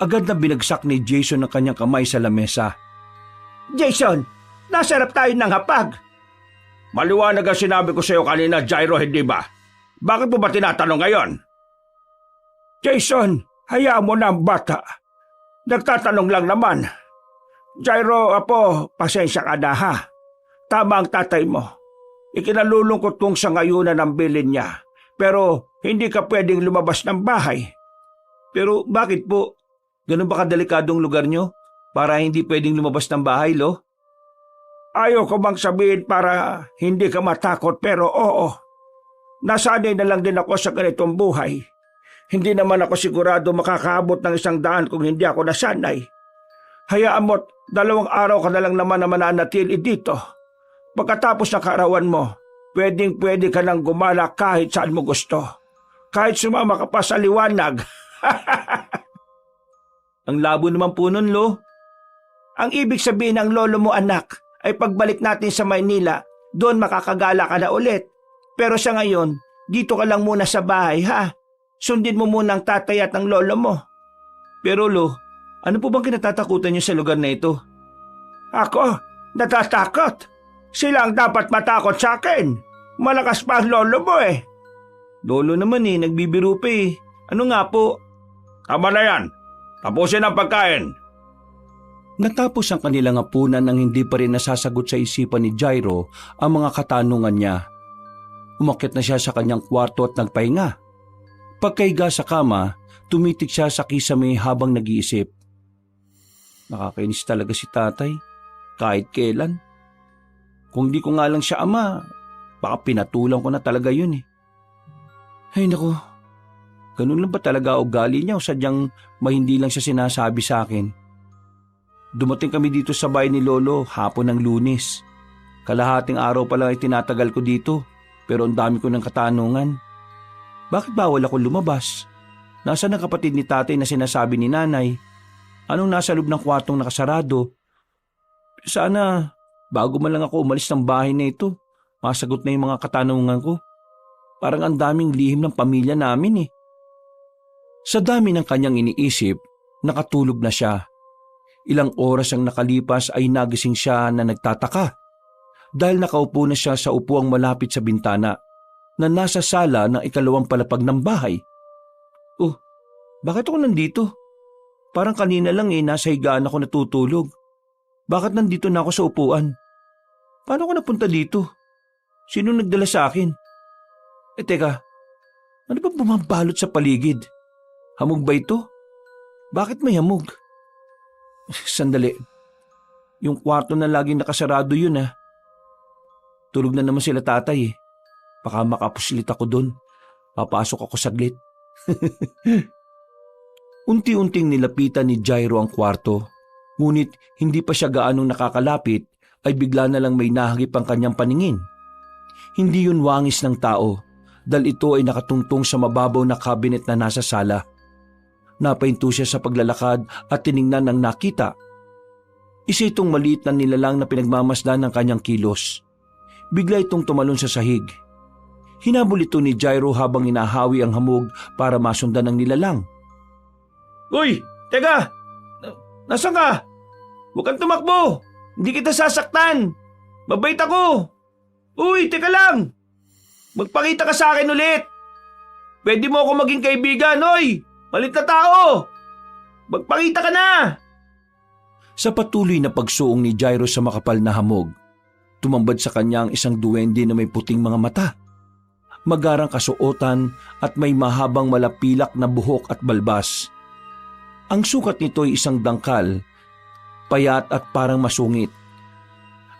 Agad na binagsak ni Jason ang kanyang kamay sa lamesa. Jason, nasarap tayo ng hapag. Maliwanag ang sinabi ko sa iyo kanina, Jairo, hindi ba? Bakit mo ba tinatanong ngayon? Jason, hayaan mo na ang bata. Nagtatanong lang naman. Jairo, apo, pasensya ka na ha. Tama ang tatay mo. Ikinalulungkot kong sa ngayunan ang bilin niya. Pero hindi ka pwedeng lumabas ng bahay. Pero bakit po? Ganun ba kadelikadong lugar nyo? Para hindi pwedeng lumabas ng bahay, Lo? Ayaw ko bang sabihin para hindi ka matakot pero oo. Nasanay na lang din ako sa ganitong buhay. Hindi naman ako sigurado makakaabot ng 100 kung hindi ako nasanay. Hayaan mo't 2 araw ka na lang naman na mananatili dito. Pagkatapos ng kaarawan mo, pwedeng-pwede ka nang gumala kahit saan mo gusto. Kahit sumama ka pa sa liwanag. Ang labo naman po nun, Lo. Ang ibig sabihin ng lolo mo anak ay pagbalik natin sa Maynila, doon makakagala ka na ulit. Pero sa ngayon, dito ka lang muna sa bahay ha. Sundin mo muna ang tatay at ang lolo mo. Pero Lo, ano po bang kinatatakutan niyo sa lugar na ito? Ako, natatakot. Sila ang dapat matakot sa akin. Malakas pa ang lolo mo eh. Lolo naman nagbibiro pa eh. Ano nga po? Tama na yan. Tapusin ang pagkain. Natapos ang kanilang hapunan nang hindi pa rin nasasagot sa isipan ni Jairo ang mga katanungan niya. Umakyat na siya sa kanyang kwarto at nagpahinga. Pagkaiga sa kama, tumitik siya sa kisame habang nag-iisip. Nakakainis talaga si tatay, kahit kailan. Kung di ko nga lang siya ama, baka pinatulang ko na talaga yun eh. Ay naku, ganun lang ba talaga ugali niya o sadyang hindi lang siya sinasabi sa akin? Dumating kami dito sa bahay ni Lolo hapon ng Lunes. Kalahating araw pa lang ay tinatagal ko dito, pero ang dami ko ng katanungan. Bakit bawal ako lumabas? Nasaan ang kapatid ni tatay na sinasabi ni nanay? Anong nasa loob ng kwartong nakasarado? Sana, bago man lang ako umalis ng bahay na ito, masagot na yung mga katanungan ko. Parang ang daming lihim ng pamilya namin eh. Sa dami ng kanyang iniisip, nakatulog na siya. Ilang oras ang nakalipas ay nagising siya na nagtataka dahil nakaupo na siya sa upuang malapit sa bintana na nasa sala ng 2 palapag ng bahay. Oh, bakit ako nandito? Parang kanina lang nasa higaan ako natutulog. Bakit nandito na ako sa upuan? Paano ako napunta dito? Sino nagdala sa akin? Teka, ano ba bumabalot sa paligid? Hamog ba ito? Bakit may hamog? Sandali. Yung kwarto na laging nakasarado yun Tulog na naman sila tatay eh. Baka makapuslit ako doon. Papasok ako saglit. Unti-unting nilapitan ni Jairo ang kwarto. Ngunit hindi pa siya gaanong nakakalapit ay bigla na lang may nahagip ang kanyang paningin. Hindi yun wangis ng tao dahil ito ay nakatungtong sa mababaw na cabinet na nasa sala. Napahinto siya sa paglalakad at tiningnan ang nakita. Isa itong maliit na nilalang na pinagmamasdan ng kanyang kilos. Bigla itong tumalon sa sahig. Hinabol ito ni Jairo habang inahawi ang hamog para masundan ng nilalang. Uy, teka! Nasaan ka? Huwag kang tumakbo! Hindi kita sasaktan! Mabait ako! Uy, teka lang! Magpakita ka sa akin ulit! Pwede mo ako maging kaibigan, oy! Malit na tao! Magpakita ka na! Sa patuloy na pagsuong ni Jairo sa makapal na hamog, tumambad sa kanya ang isang duwende na may puting mga mata, magarang kasuotan at may mahabang malapilak na buhok at balbas. Ang sukat nito ay isang dangkal, payat at parang masungit.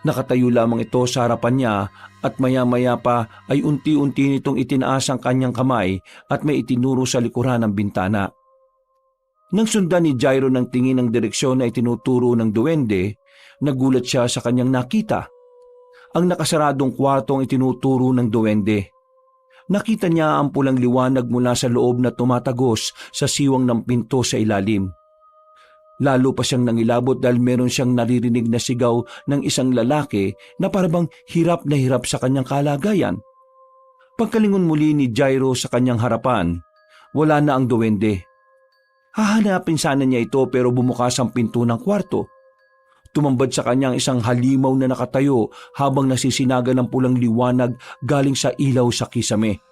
Nakatayo lamang ito sa harapan niya at maya-maya pa ay unti-unti nitong itinaas ang kanyang kamay at may itinuro sa likuran ng bintana. Nang sundan ni Jairo ng tingin ng direksyon na itinuturo ng duwende, Nagulat siya sa kanyang nakita. Ang nakasaradong kwarto ang itinuturo ng duwende. Nakita niya ang pulang liwanag mula sa loob na tumatagos sa siwang ng pinto sa ilalim. Lalo pa siyang nangilabot dahil meron siyang naririnig na sigaw ng isang lalaki na parabang hirap na hirap sa kanyang kalagayan. Pagkalingon muli ni Jairo sa kanyang harapan, wala na ang duwende. Hahanapin sana niya ito pero bumukas ang pinto ng kwarto. Tumambad sa kanyang isang halimaw na nakatayo habang nasisinaga ng pulang liwanag galing sa ilaw sa kisame.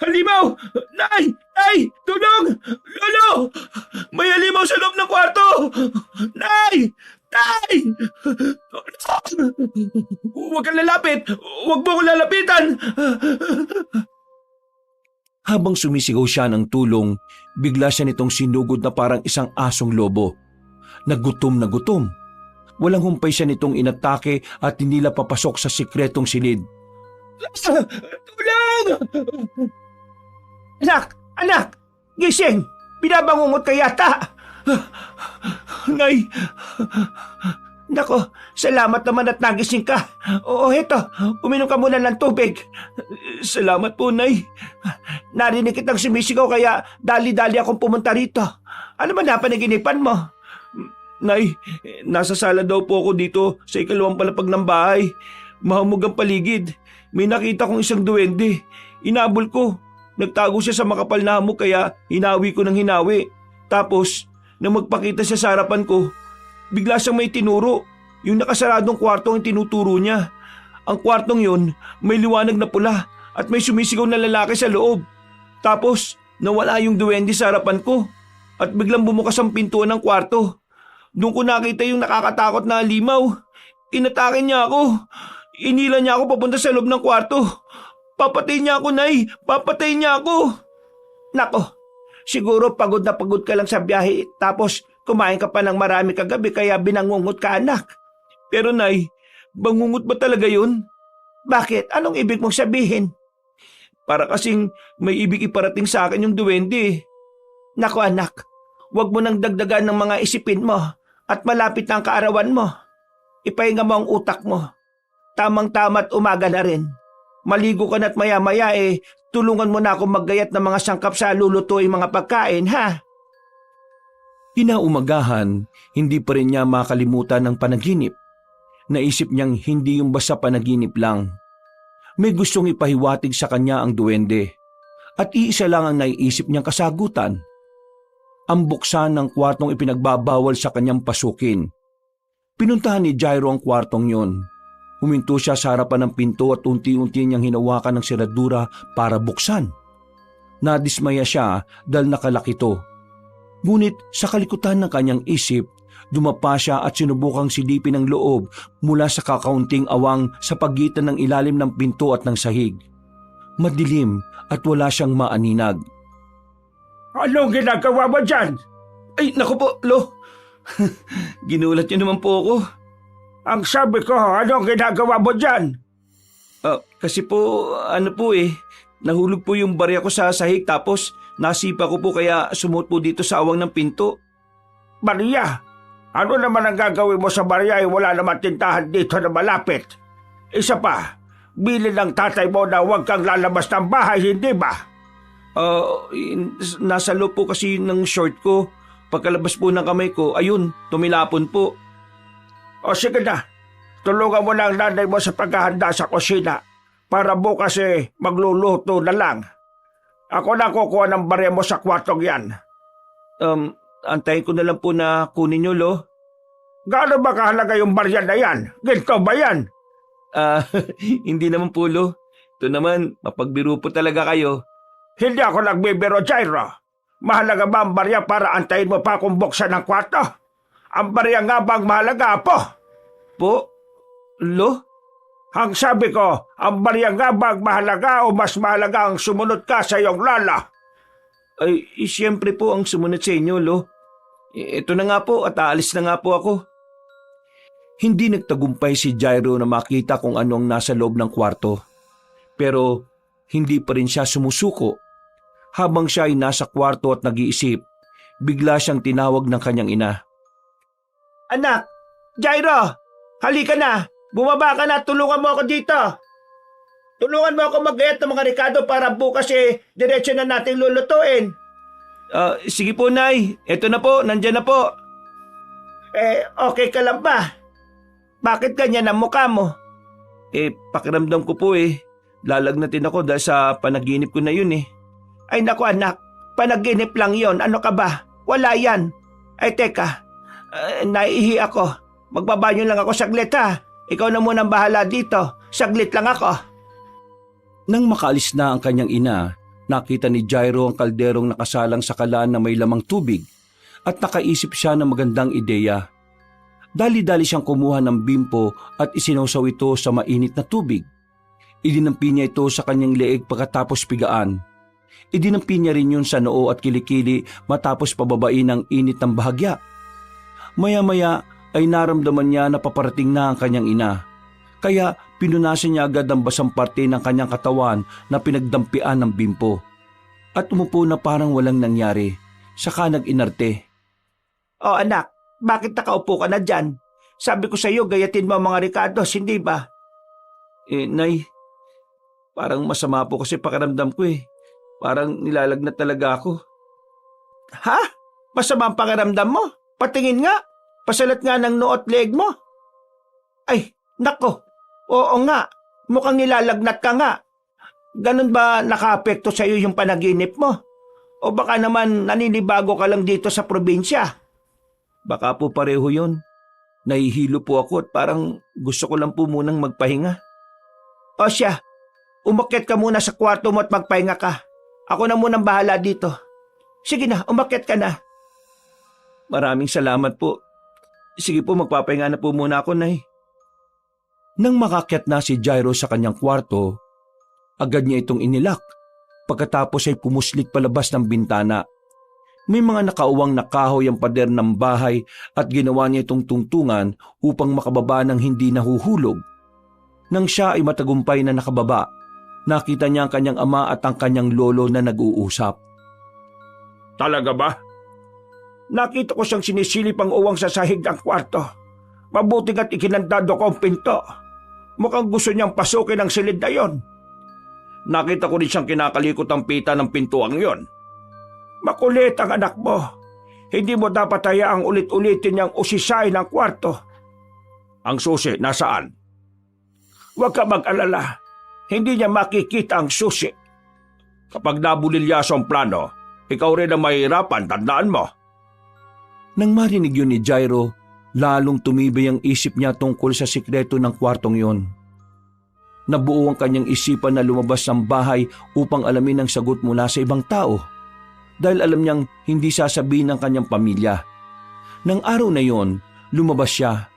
Halimaw! Nay! Nay! Tulong! Lolo! May halimaw sa loob ng kwarto! Nay! Nay! Huwag kang lalapit! Huwag mo akong lalapitan! Habang sumisigaw siya ng tulong, bigla siya nitong sinugod na parang isang asong lobo. Nagutom na gutom. Walang humpay siya nitong inatake at hinila papasok sa sikretong silid. Tulong! Anak! Anak! Gising! Binabangungot ka yata! Nay! Nako, salamat naman at nagising ka. Oo, heto, uminom ka muna ng tubig. Salamat po, Nay. Narinig kitang sumisigaw kaya dali-dali akong pumunta rito. Ano ba napanaginipan mo? Nay, nasa sala daw po ako dito sa ikalawang palapag ng bahay. Mahamog ang paligid. May nakita kong isang duwende. Inabol ko. Nagtago siya sa makapal na hamog kaya hinawi ko ng hinawi. Tapos, nang magpakita siya sa harapan ko, bigla siyang may tinuro. Yung nakasaradong kwarto ang tinuturo niya. Ang kwartong yun, may liwanag na pula at may sumisigaw na lalaki sa loob. Tapos, nawala yung duwende sa harapan ko at biglang bumukas ang pintuan ng kwarto. Doon ko nakita yung nakakatakot na halimaw. Inatake niya ako. Inila niya ako papunta sa loob ng kwarto. Papatay niya ako, Nay. Papatay niya ako. Nako, siguro pagod na pagod ka lang sa biyahe tapos kumain ka pa ng marami kagabi kaya binangungot ka, anak. Pero Nay, bangungot ba talaga yun? Bakit? Anong ibig mong sabihin? Para kasing may ibig iparating sa akin yung duwende. Nako anak, huwag mo nang dagdagan ng mga isipin mo at malapit na ang kaarawan mo. Ipahinga mo ang utak mo. Tamang-tama at umaga na rin. Maligo ka na't maya-maya tulungan mo na akong maggayat ng mga sangkap sa lulutuing mga pagkain, ha? Kinaumagahan, hindi pa rin niya makalimutan ng panaginip. Naisip niyang hindi yung basta panaginip lang. May gustong ipahiwatig sa kanya ang duwende. At iisa lang ang naiisip niyang kasagutan. Ang buksan ng kwartong ipinagbabawal sa kanyang pasukin. Pinuntahan ni Jairo ang kwartong yun. Huminto siya sa harapan ng pinto at unti-unti niyang hinawakan ng seradura para buksan. Nadismaya siya dahil nakalakito. Ngunit sa kalikutan ng kanyang isip, dumapa siya at sinubukang silipin ang loob mula sa kakaunting awang sa pagitan ng ilalim ng pinto at ng sahig. Madilim at wala siyang maaninag. Anong ginagawa mo dyan? Ay, naku po, Lo. Ginulat niyo naman po ako. Ang sabi ko, anong ginagawa mo dyan? Kasi po, nahulog po yung barya ko sa sahig tapos nasipa ko po kaya sumuot po dito sa awang ng pinto. Barya? Ano naman ang gagawin mo sa barya wala naman tintahan dito na malapit? Isa pa, bilin ng tatay mo na huwag kang lalabas ng bahay, hindi ba? Nasa loob po kasi ng short ko. Pagkalabas po ng kamay ko, ayun, tumilapon po. O sige na, tulungan mo na ang nanay mo sa paghahanda sa kusina para bukas magluluto na lang. Ako na kukuha ng barya mo sa kwartong yan. Antayin ko na lang po na kunin nyo, Lo. Gaano ba kahalaga yung barya na yan? Ginto ba yan? Hindi naman po, Lo. Ito naman, mapagbiro po talaga kayo. Hindi ako nagbibiro, Jairo. Mahalaga ba ang barya para antayin mo pa kung buksan ng kwarto? Ang barya nga bang mahalaga, po? Po? Lo? Ang sabi ko, ang barya nga bang mahalaga o mas mahalaga ang sumunod ka sa iyong lala? Ay, siyempre po ang sumunod sa inyo, Lo. Ito na nga po at aalis na nga po ako. Hindi nagtagumpay si Jairo na makita kung ano ang nasa loob ng kwarto. Pero hindi pa rin siya sumusuko. Habang siya ay nasa kwarto at nag-iisip, bigla siyang tinawag ng kanyang ina. Anak! Jairo, halika na. Bumaba ka na, tulungan mo ako dito. Tulungan mo ako mag-ayat ng mga rekado para bukas diretso na natin lulutuin. Sige po, Nay. Eto na po, nandyan na po. Okay ka lang ba? Bakit ganyan ang mukha mo? Pakiramdam ko po lalagnatin ako dahil sa panaginip ko na yun Ay naku anak, panaginip lang yon. Ano ka ba? Wala yan. Ay teka, naiihi ako. Magbabanyo lang ako saglit ha. Ikaw na munang bahala dito. Saglit lang ako. Nang makaalis na ang kanyang ina, nakita ni Jairo ang kalderong nakasalang sa kalan na may lamang tubig at nakaisip siya ng magandang ideya. Dali-dali siyang kumuha ng bimpo at isinawsaw ito sa mainit na tubig. Idinampi niya ito sa kanyang leeg pagkatapos pigaan. Idinampi niya rin yun sa noo at kilikili matapos pababain ng init ng bahagya. Maya-maya ay naramdaman niya na paparating na ang kanyang ina. Kaya pinunasan niya agad ang basang parte ng kanyang katawan na pinagdampian ng bimpo. At umupo na parang walang nangyari. Saka nag-inarte. Oh anak, bakit nakaupo ka na dyan? Sabi ko sa iyo, gayatin mo ang mga rekados, hindi ba? Nay, parang masama po kasi pakiramdam ko Parang nilalagnat talaga ako. Ha? Masama ang pakiramdam mo? Patingin nga. Pasalat nga ng noo at leeg mo. Ay, nako. Oo nga. Mukhang nilalagnat ka nga. Ganun ba nakaapekto sa iyo yung panaginip mo? O baka naman naninibago ka lang dito sa probinsya? Baka po pareho yun. Nahihilo po ako at parang gusto ko lang po munang magpahinga. O siya, umakyat ka muna sa kwarto mo at magpahinga ka. Ako na munang bahala dito. Sige na, umakyat ka na. Maraming salamat po. Sige po, magpapahinga na po muna ako, Nay. Nang makakyat na si Jairo sa kanyang kwarto, agad niya itong inilak. Pagkatapos ay pumuslit palabas ng bintana. May mga nakauwang na kahoy ang pader ng bahay at ginawa niya itong tungtungan upang makababa ng hindi nahuhulog. Nang siya ay matagumpay na nakababa, nakita niya ang kanyang ama at ang kanyang lolo na nag-uusap. Talaga ba? Nakita ko siyang sinisilip ang uwang sa sahig ng kwarto. Mabuting at ikinandado ko ang pinto. Mukhang gusto niyang pasukin ang silid na yon. Nakita ko rin siyang kinakalikot ang pita ng pintuang yon. Makulit ang anak mo. Hindi mo dapat hayaang ulit-ulitin niyang usisain ang kwarto. Ang susi, nasaan? Huwag ka mag-alala. Hindi niya makikita ang susi. Kapag nabulilyaso ang plano, ikaw rin ang mahirapan, tandaan mo. Nang marinig yun ni Jairo, lalong tumibay ang isip niya tungkol sa sikreto ng kwartong yon. Nabuo ang kanyang isipan na lumabas ng bahay upang alamin ang sagot mula sa ibang tao. Dahil alam niyang hindi sasabihin ng kanyang pamilya. Nang araw na yon, lumabas siya.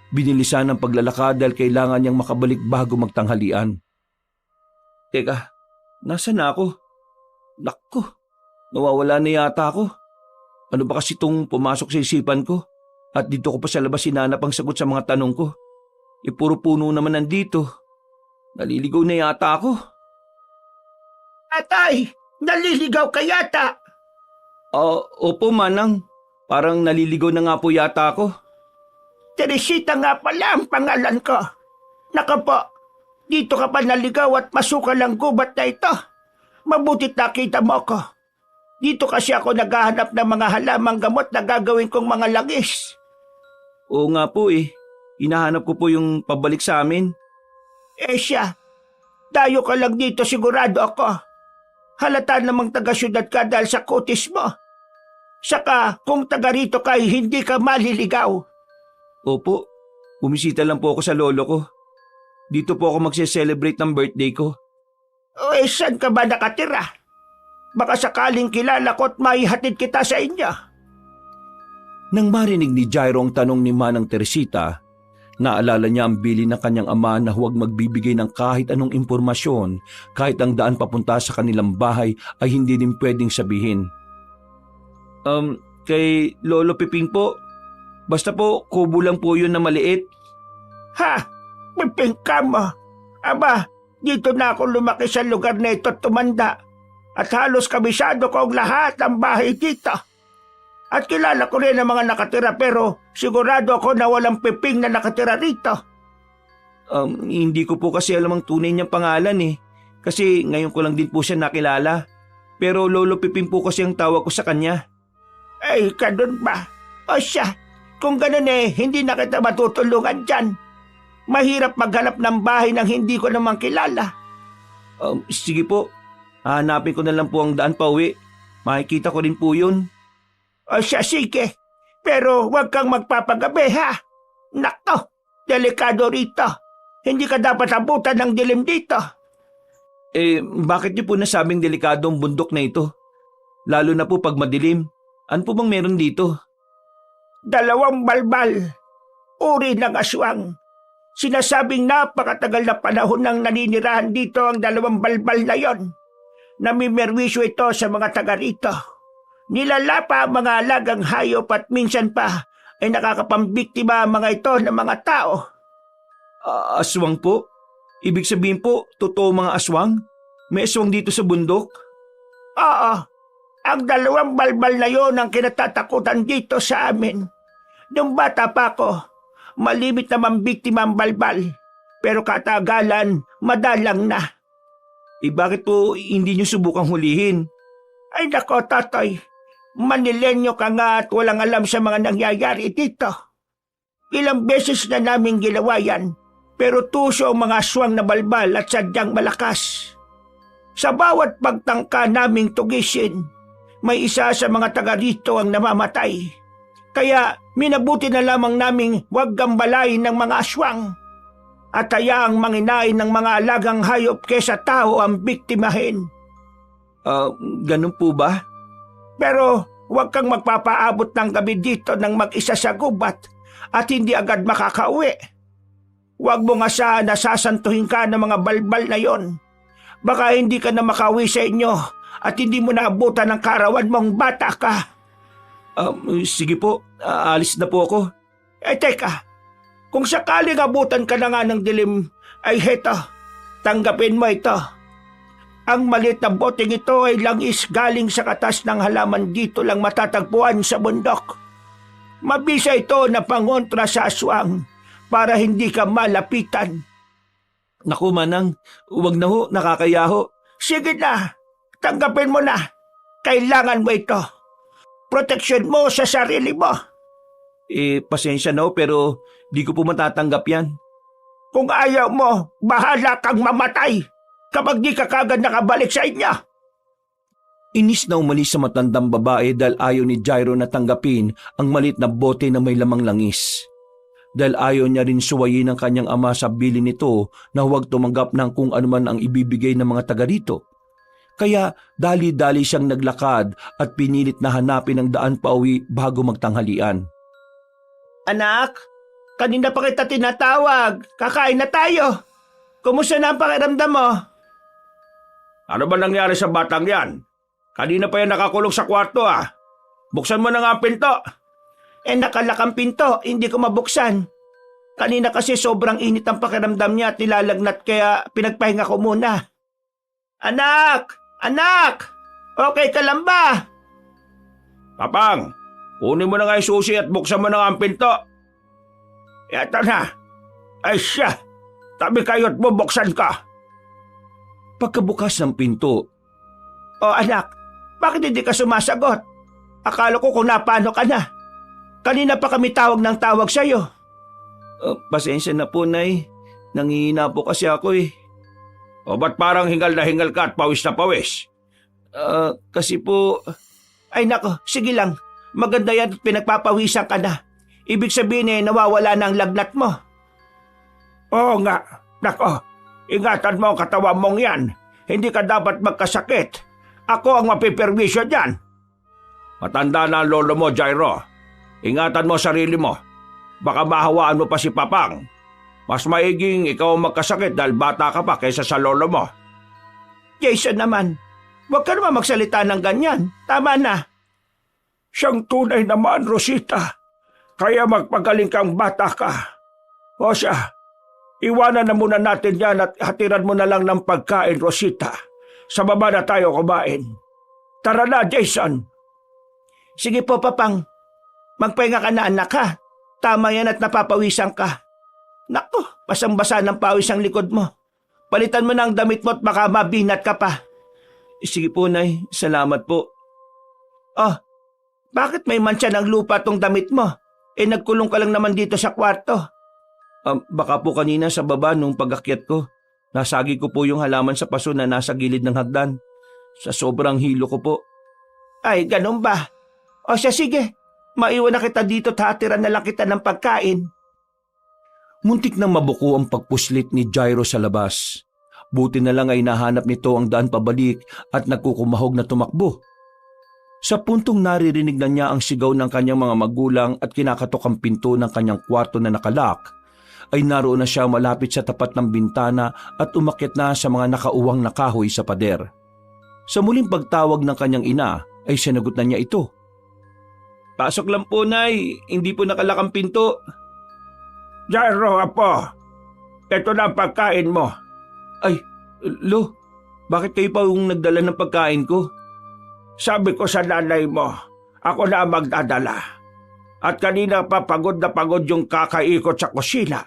Binilisan ang paglalakad dahil kailangan niyang makabalik bago magtanghalian. Teka, nasa na ako? Naku, nawawala na yata ako. Ano ba kasi itong pumasok sa isipan ko? At dito ko pa sa labas hinanap ang sagot sa mga tanong ko. Puro puno naman nandito. Naliligaw na yata ako. Atay, naliligaw ka yata. Opo, Manang. Parang naliligaw na nga po yata ako. Teresita nga pala ang pangalan ko. Naka po, dito ka pa naligaw at masukal ang gubat na ito. Mabutit nakita mo ko. Dito kasi ako naghahanap ng mga halamang gamot na gagawin kong mga langis. Oo nga po Hinahanap ko po yung pabalik sa amin. Siya, dayo ka lang dito sigurado ako. Halata namang taga-syudad ka dahil sa kutis mo. Saka kung taga rito ka hindi ka maliligaw. Opo, bumisita lang po ako sa lolo ko. Dito po ako magse-celebrate ng birthday ko. Saan ka ba nakatira? Baka sakaling kilala ko at maihatid kita sa inyo. Nang marinig ni Jairo ang tanong ni Manang Teresita, naalala niya ang bilin ng kanyang ama na huwag magbibigay ng kahit anong impormasyon kahit ang daan papunta sa kanilang bahay ay hindi din pwedeng sabihin. Kay Lolo Piping po. Basta po, kubo lang po yun na maliit. Ha? Piping ka mo? Aba, dito na ako lumaki sa lugar na ito at tumanda. At halos kabisado ko ang lahat ng bahay dito. At kilala ko rin ang mga nakatira pero sigurado ako na walang Piping na nakatira rito. Hindi ko po kasi alam ang tunay niyang pangalan eh. Kasi ngayon ko lang din po siya nakilala. Pero Lolo Piping po kasi ang tawag ko sa kanya. Ay, ganun ba? O siya, kung ganun hindi na kita matutulungan dyan. Mahirap maghanap ng bahay nang hindi ko naman kilala. Sige po, hanapin ko na lang po ang daan pa uwi. Makikita ko rin po yun. O siya, sige. Pero huwag kang magpapagabi, ha? Nako, delikado rito. Hindi ka dapat abutan ng dilim dito. Bakit niyo po nasabing delikado ang bundok na ito? Lalo na po pag madilim. Ano po bang meron dito? 2 balbal. Uri ng aswang. Sinasabing napakatagal na panahon nang naninirahan dito ang 2 balbal na yon. Namimerwisyo ito sa mga taga rito. Nilalapa ang mga alagang hayop at minsan pa ay nakakapambiktima ang mga ito ng mga tao. Aswang po? Ibig sabihin po, totoo mga aswang? May aswang dito sa bundok? Oo, ang 2 balbal na yon ang kinatatakutan dito sa amin. Nung bata pa ako, malimit na mambiktima ang balbal, pero katagalan, madalang na. Bakit po hindi niyo subukang hulihin? Ay nako, Totoy. Manilenyo ka nga at walang alam sa mga nangyayari dito. Ilang beses na namin ginawa yan, pero tuso ang mga aswang na balbal at sadyang malakas. Sa bawat pagtangka naming tugisin, may isa sa mga taga rito ang namamatay. Kaya minabuti na lamang naming huwag gambalain ng mga aswang. At hayaang manginain ng mga alagang hayop kesa tao ang biktimahin. Ganun po ba? Pero huwag kang magpapaabot ng gabi dito ng mag-isa sa gubat at hindi agad makakauwi. Huwag mo nga sana sasantuhin ka ng mga balbal na yon. Baka hindi ka na makauwi sa inyo at hindi mo naabutan ng karawan mong bata ka. Sige po, alis na po ako. Teka, kung sakaling abutan ka na nga ng dilim, ay heto, tanggapin mo ito. Ang maliit na boteng ito ay langis galing sa katas ng halaman dito lang matatagpuan sa bundok. Mabisa ito na pangontra sa aswang para hindi ka malapitan. Naku manang, huwag na ho, nakakaya ho. Sige na, tanggapin mo na. Kailangan mo ito. Proteksyon mo sa sarili mo. Pasensya na ho, pero di ko po matatanggap yan. Kung ayaw mo, bahala kang mamatay kapag di ka kagad nakabalik sa inyo. Inis na umalis sa matandang babae dahil ayaw ni Jairo na tanggapin ang malit na bote na may lamang langis. Dahil ayaw niya rin suwayin ng kanyang ama sa bilin nito na huwag tumanggap ng kung anuman ang ibibigay ng mga taga rito. Kaya dali-dali siyang naglakad at pinilit na hanapin ang daan pauwi bago magtanghalian. Anak, kanina pa kita tinatawag. Kakain na tayo. Kumusta na ang pakiramdam mo? Ano ba nangyari sa batang yan? Kanina pa yan nakakulong sa kwarto Buksan mo na nga ang pinto. Nakalakang pinto, hindi ko mabuksan. Kanina kasi sobrang init ang pakiramdam niya at nilalagnat kaya pinagpahinga ko muna. Anak! Anak! Okay ka lang ba? Papang, kunin mo na nga yung susi at buksan mo na nga ang pinto. Eto na. Ay siya, tabi kayo at bubuksan ka. Pagkabukas ng pinto, O anak, bakit hindi ka sumasagot? Akala ko kung napano ka na. Kanina pa kami tawag ng tawag sa'yo. Pasensya na po, Nay. Nangihina po kasi ako eh. O ba't parang hingal na hingal ka at pawis na pawis? Kasi po... Ay nako, sige lang. Maganda yan at pinagpapawisan ka na. Ibig sabihin nawawala na ang lagnat mo. Oo nga. Nako, ingatan mo ang katawan mong yan. Hindi ka dapat magkasakit. Ako ang mapiperwisyo dyan. Matanda na ang lolo mo, Jairo. Ingatan mo sarili mo. Baka mahawaan mo pa si Papang. Mas maiging ikaw ang magkasakit dahil bata ka pa kaysa sa lolo mo. Jason naman, huwag ka naman magsalita ng ganyan. Tama na. Siyang tunay naman, Rosita. Kaya magpagaling kang bata ka. O siya, iwanan na muna natin yan at hatiran mo na lang ng pagkain, Rosita. Sa baba na tayo kumain. Tara na, Jason. Sige po, Papang. Magpahinga ka na, anak, ha? Tama yan at napapawisan ka. Naku, basang-basa ng pawis ang likod mo. Palitan mo na ang damit mo at baka mabinat ka pa. Sige po, Nay. Salamat po. Oh, bakit may mantsa ng lupa tong damit mo? Nagkulong ka lang naman dito sa kwarto. Baka po kanina sa baba nung pag-akyat ko, nasagi ko po yung halaman sa paso na nasa gilid ng hagdan. Sa sobrang hilo ko po. Ay, ganun ba? O siya, sige. Maiwan na kita dito at hatiran na lang kita ng pagkain. Muntik nang mabuko ang pagpuslit ni Jairo sa labas. Buti na lang ay nahanap nito ang daan pabalik at nagkukumahog na tumakbo. Sa puntong naririnig na niya ang sigaw ng kanyang mga magulang at kinakatok ang pinto ng kanyang kwarto na nakalak, ay naroon na siya malapit sa tapat ng bintana at umakyat na sa mga nakauwang na kahoy sa pader. Sa muling pagtawag ng kanyang ina ay sinagot na niya ito. Pasok lang po, Nay. Hindi po nakalak ang pinto. Jairo, apo. Ito na ang pagkain mo. Ay, Lo, bakit kayo pa yung nagdala ng pagkain ko? Sabi ko sa nanay mo, ako na ang magdadala. At kanina pa pagod na pagod yung kakaikot sa kusina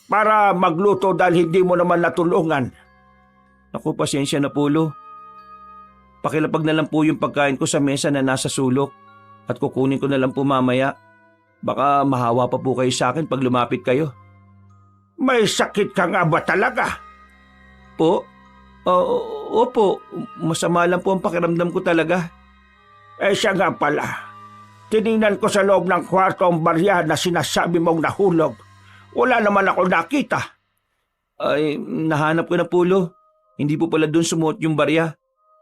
para magluto dahil hindi mo naman natulungan. Naku, pasensya na po, Lo. Pakilapag na lang po yung pagkain ko sa mesa na nasa sulok at kukunin ko na lang po mamaya. Baka mahawa pa po kayo sa akin pag lumapit kayo. May sakit ka nga ba talaga? Po? Opo, masama lang po ang pakiramdam ko talaga. Siya nga pala. Tiningnan ko sa loob ng kwarto ang barya na sinasabi mong nahulog. Wala naman ako nakita. Ay, nahanap ko na po, Lo. Hindi po pala doon sumuot yung barya.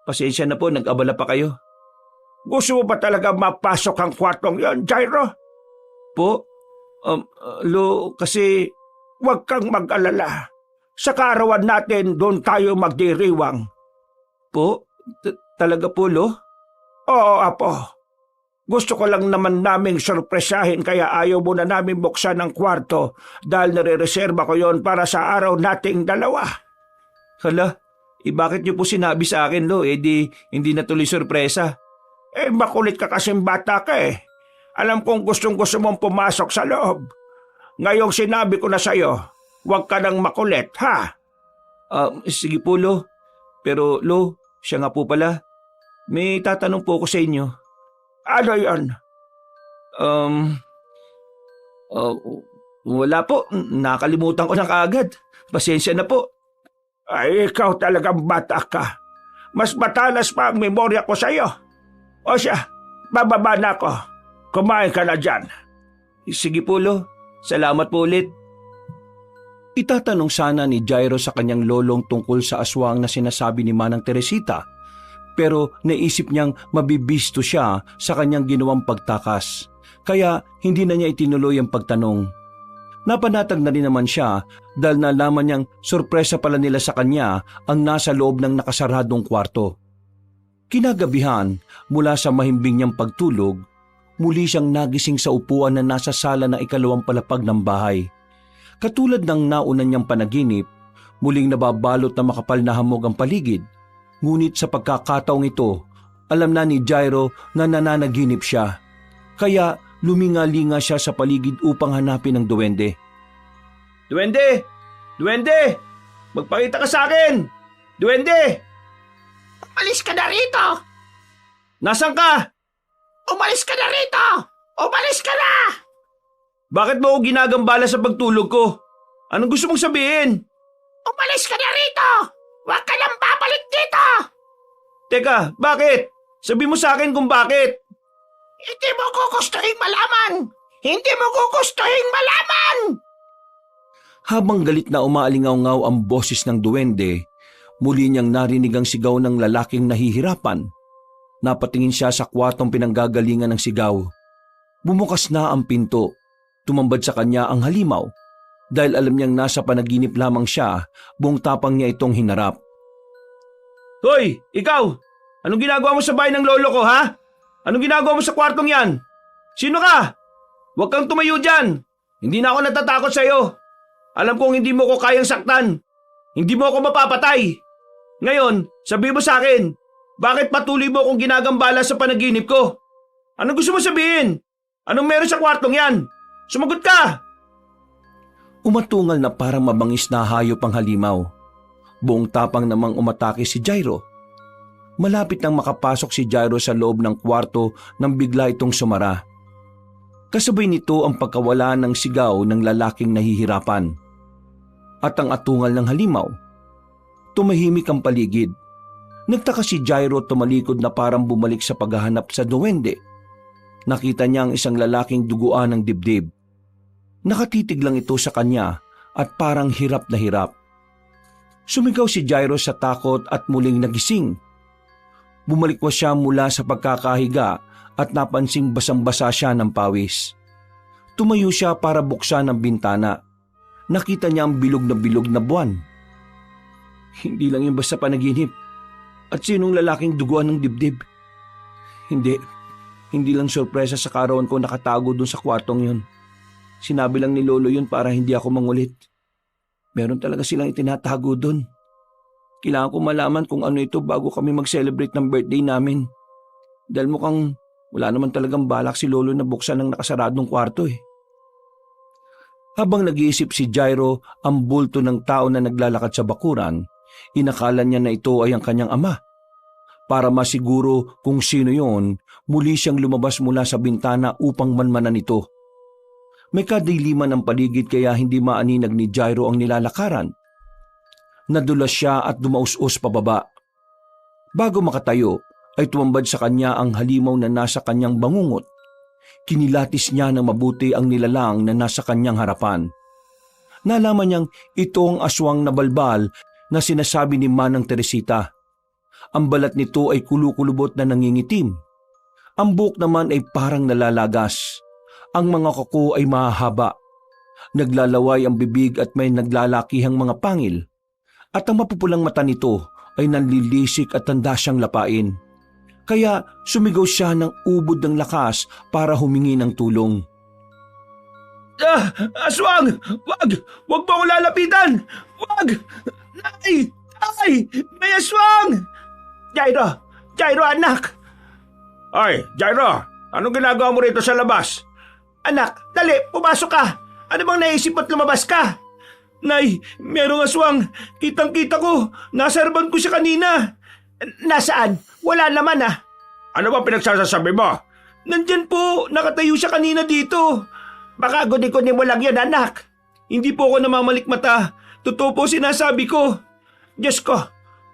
Pasensya na po, nag-abala pa kayo. Gusto mo ba talaga mapasok ang kwartong yon, Jairo? Po? Lo, kasi... Huwag kang mag-alala. Sa kaarawan natin, doon tayo magdiriwang. Po? Talaga po, Lo? Oo, apo. Gusto ko lang naman naming sorpresahin kaya ayaw mo na namin buksan ang kwarto dahil nare-reserba ko yon para sa araw nating dalawa. Hala, bakit niyo po sinabi sa akin, Lo? Di hindi na tuloy sorpresa. Makulit ka kasing bata ka eh. Alam kong gustong-gusto mong pumasok sa loob. Ngayong sinabi ko na sa'yo, huwag ka nang makulit, ha? Sige po, Lo. Pero, Lo, siya nga po pala. May tatanong po ako sa inyo. Ano yon? Wala po. Nakalimutan ko na kaagad. Pasensya na po. Ay, ikaw talagang bata ka. Mas matalas pa ang memorya ko sa'yo. O siya, bababa na ako. Kumain ka na dyan. Sige po, Lo. Salamat po ulit. Itatanong sana ni Jairo sa kanyang lolong tungkol sa aswang na sinasabi ni Manang Teresita, pero naisip niyang mabibisto siya sa kanyang ginawang pagtakas, kaya hindi na niya itinuloy ang pagtanong. Napanatag na rin naman siya dahil nalaman niyang sorpresa pala nila sa kanya ang nasa loob ng nakasaradong kwarto. Kinagabihan, mula sa mahimbing niyang pagtulog, muli siyang nagising sa upuan na nasa sala ng ikalawang palapag ng bahay. Katulad ng nauna niyang panaginip, muling nababalot na makapal na hamog ang paligid. Ngunit sa pagkakataong ito, alam na ni Jairo na nananaginip siya. Kaya luminga-linga siya sa paligid upang hanapin ang duwende. Duwende! Duwende! Magpakita ka sa akin! Duwende! Umalis ka na rito! Nasaan ka? Umalis ka na rito! Umalis ka na! Bakit mo ako ginagambala sa pagtulog ko? Anong gusto mong sabihin? Umalis ka na rito! Huwag ka nang babalik dito! Teka, bakit? Sabi mo sa akin kung bakit. Hindi mo gugustuhin malaman! Hindi mo gugustuhin malaman! Habang galit na umaalingaw-ngaw ang boses ng duwende, muli niyang narinig ang sigaw ng lalaking nahihirapan. Napatingin siya sa kwartong pinanggagalingan ng sigaw. Bumukas na ang pinto. Tumambad sa kanya ang halimaw. Dahil alam niyang nasa panaginip lamang siya, buong tapang niya itong hinarap. Hoy, ikaw! Anong ginagawa mo sa bahay ng lolo ko, ha? Anong ginagawa mo sa kwartong yan? Sino ka? Huwag kang tumayo dyan. Hindi na ako natatakot sa'yo. Alam kong hindi mo ko kayang saktan. Hindi mo ako mapapatay. Ngayon, sabi mo sa akin, bakit patuloy mo akong ginagambala sa panaginip ko? Ano gusto mo sabihin? Anong meron sa kwartong yan? Sumagot ka! Umatungal na parang mabangis na hayop ang halimaw. Buong tapang namang umatake si Jairo. Malapit nang makapasok si Jairo sa loob ng kwarto nang bigla itong sumara. Kasabay nito ang pagkawala ng sigaw ng lalaking nahihirapan. At ang atungal ng halimaw. Tumahimik ang paligid. Nagtaka si Jairo at tumalikod na parang bumalik sa paghahanap sa duwende. Nakita niya ang isang lalaking duguan ng dibdib. Nakatitig lang ito sa kanya at parang hirap na hirap. Sumigaw si Jairo sa takot at muling nagising. Bumalikwas siya mula sa pagkakahiga at napansing basang-basa siya ng pawis. Tumayo siya para buksan ang bintana. Nakita niya ang bilog na buwan. Hindi lang yung basta panaginip. At sinong lalaking duguan ng dibdib? Hindi lang sorpresa sa karawan ko nakatago dun sa kwartong yun. Sinabi lang ni Lolo yun para hindi ako mangulit. Meron talaga silang itinatago dun. Kailangan ko malaman kung ano ito bago kami mag-celebrate ng birthday namin. Dahil mukhang wala naman talagang balak si Lolo na buksan ang nakasaradong kwarto eh. Habang nag-iisip si Jairo ang bulto ng tao na naglalakad sa bakuran, inakala niya na ito ay ang kanyang ama. Para masiguro kung sino yon, muli siyang lumabas mula sa bintana upang manmanan ito. May kadiliman ang paligid kaya hindi maaninag ni Jairo ang nilalakaran. Nadulas siya at dumaus-us pababa. Bago makatayo, ay tumambad sa kanya ang halimaw na nasa kanyang bangungot. Kinilatis niya ng mabuti ang nilalang na nasa kanyang harapan. Nalaman niyang ito ang aswang na balbal na sinasabi ni Manang Teresita. Ang balat nito ay kulukulubot na nangingitim. Ang buhok naman ay parang nalalagas. Ang mga kuko ay mahahaba. Naglalaway ang bibig at may naglalakihang mga pangil. At ang mapupulang mata nito ay nanlilisik at tanda siyang lapain. Kaya sumigaw siya ng ubod ng lakas para humingi ng tulong. Aswang! Wag! Wag mo akong lalapitan! Wag! Nay! Nay! May aswang! Jairo anak! Ay, Jairo! Anong ginagawa mo rito sa labas? Anak, dali, pumasok ka! Ano bang naisip mo't lumabas ka? Nay, merong aswang! Kitang-kita ko! Nasa harapan ko siya kanina! Nasaan? Wala naman ah! Ano ba pinagsasasabi mo? Nandyan po, nakatayo siya kanina dito. Baka guni-guni mo lang yun, anak. Hindi po ako namamalikmata. Totoo po sinasabi ko. Diyos ko,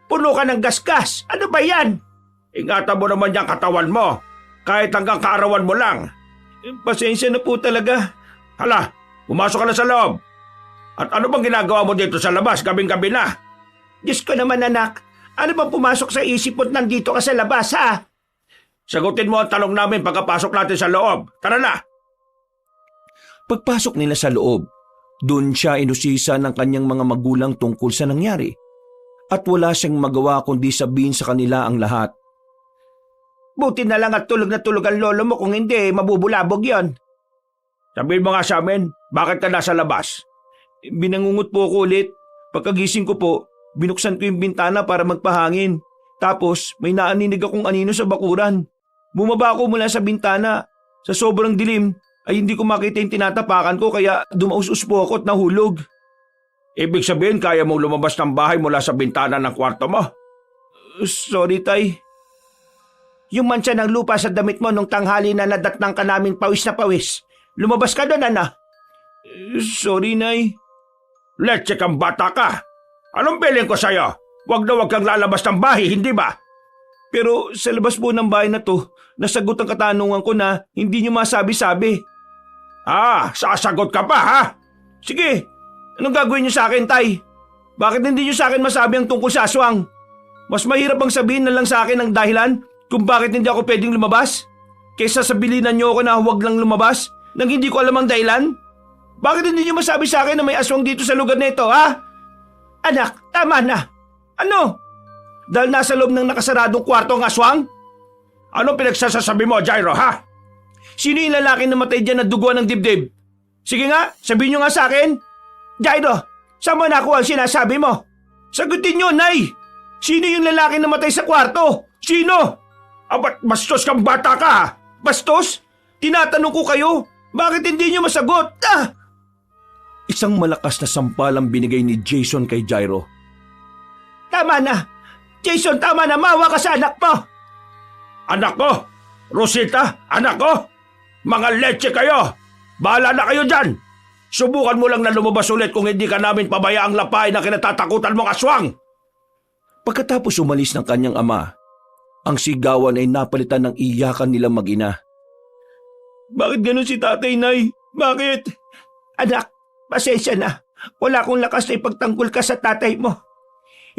puno ka ng gasgas. Ano ba yan? Ingatan mo naman yung katawan mo. Kahit hanggang kaarawan mo lang. Pasensya na po talaga. Hala, pumasok ka na sa loob. At ano bang ginagawa mo dito sa labas gabing-gabi na? Diyos ko naman, anak. Ano bang pumasok sa isip mo't nandito ka sa labas, ha? Sagutin mo ang tanong namin pagkapasok natin sa loob. Tara na! Pagpasok nila sa loob, doon siya inusisa ng kanyang mga magulang tungkol sa nangyari. At wala siyang magawa kundi sabihin sa kanila ang lahat. Buti na lang at tulog na tulog ang lolo mo, kung hindi, mabubulabog yon. Sabihin mo nga sa amin, bakit ka nasa labas? Binangungot po ako ulit. Pagkagising ko po, binuksan ko yung bintana para magpahangin. Tapos may naaninig akong anino sa bakuran. Bumaba ako mula sa bintana. Sa sobrang dilim ay hindi ko makita yung tinatapakan ko kaya dumaus-us po ako at nahulog. Ibig sabihin kaya mong lumabas ng bahay mula sa bintana ng kwarto mo? Sorry, Tay. Yung mancha ng lupa sa damit mo nung tanghali na nadatnang ka namin pawis na pawis. Lumabas ka doon, Ana. Sorry, Nay. Leche kang bata ka. Anong bilin ko sa'yo? Wag na wag kang lalabas ng bahay, hindi ba? Pero sa labas po ng bahay na to, nasagot ang katanungan ko na hindi niyo masabi-sabi. Sasagot ka pa, ha? Sige, anong gagawin niyo sa akin, Tay? Bakit hindi niyo sa akin masabi ang tungkol sa aswang? Mas mahirap bang sabihin na lang sa akin ang dahilan kung bakit hindi ako pwedeng lumabas? Kaysa sabilinan niyo ako na huwag lang lumabas nang hindi ko alam ang dahilan? Bakit hindi niyo masabi sa akin na may aswang dito sa lugar na ito, ha? Anak, tama na. Ano? Dahil nasa loob ng nakasaradong kwarto ang aswang? Anong pinagsasasabi mo, Jairo, ha? Sino yung lalaki na matay dyan na duguan ng dibdib? Sige nga, sabihin nyo nga sa akin. Jairo, saan mo nakuha ang sinasabi mo? Sagutin nyo, Nay! Sino yung lalaki na matay sa kwarto? Sino? Ba't bastos kang bata ka? Bastos, tinatanong ko kayo, bakit hindi nyo masagot? Isang malakas na sampal ang binigay ni Jason kay Jairo. Tama na! Jason, tama na! Mawa ka sa anak mo! Anak ko! Rosita, anak ko! Mga leche kayo! Bahala na kayo dyan! Subukan mo lang na lumabas ulit kung hindi ka namin pabayaang lapain na kinatatakutan mong aswang! Pagkatapos umalis ng kanyang ama, ang sigawan ay napalitan ng iyakan nilang mag-ina. Bakit ganun si tatay, Nay? Bakit? Anak, pasensya na. Wala akong lakas na ipagtanggol ka sa tatay mo.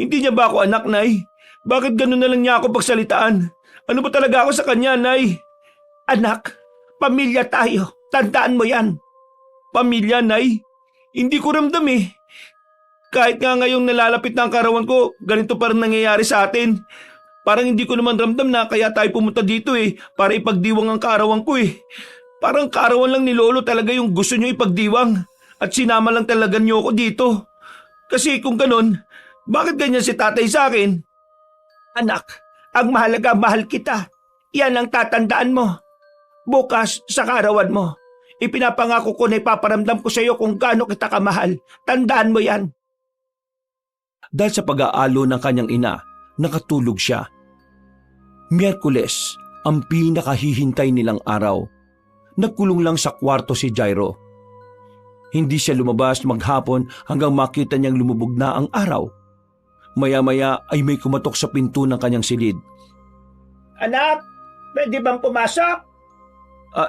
Hindi niya ba ako anak, Nay? Bakit ganun na lang niya ako pagsalitaan? Ano ba talaga ako sa kanya, Nay? Anak, pamilya tayo. Tandaan mo yan. Pamilya, Nay? Hindi ko ramdam eh. Kahit nga ngayong nalalapit na ang karawan ko, ganito pa rin nangyayari sa atin. Parang hindi ko naman ramdam na kaya tayo pumunta dito eh, para ipagdiwang ang karawan ko eh. Parang karawan lang ni Lolo talaga yung gusto nyo ipagdiwang at sinama lang talaga nyo ako dito. Kasi kung ganun, bakit ganyan si tatay sa akin? Anak, ang mahalaga mahal kita. Yan ang tatandaan mo. Bukas sa karawan mo, ipinapangako ko na ipaparamdam ko sa iyo kung gaano kita kamahal. Tandaan mo yan. Dahil sa pag-aalo ng kanyang ina, nakatulog siya. Miyerkules, ang pinakahihintay nilang araw. Nagkulong lang sa kwarto si Jairo. Hindi siya lumabas maghapon hanggang makita niyang lumubog na ang araw. Maya-maya ay may kumatok sa pinto ng kanyang silid. Anak, pwede bang pumasok?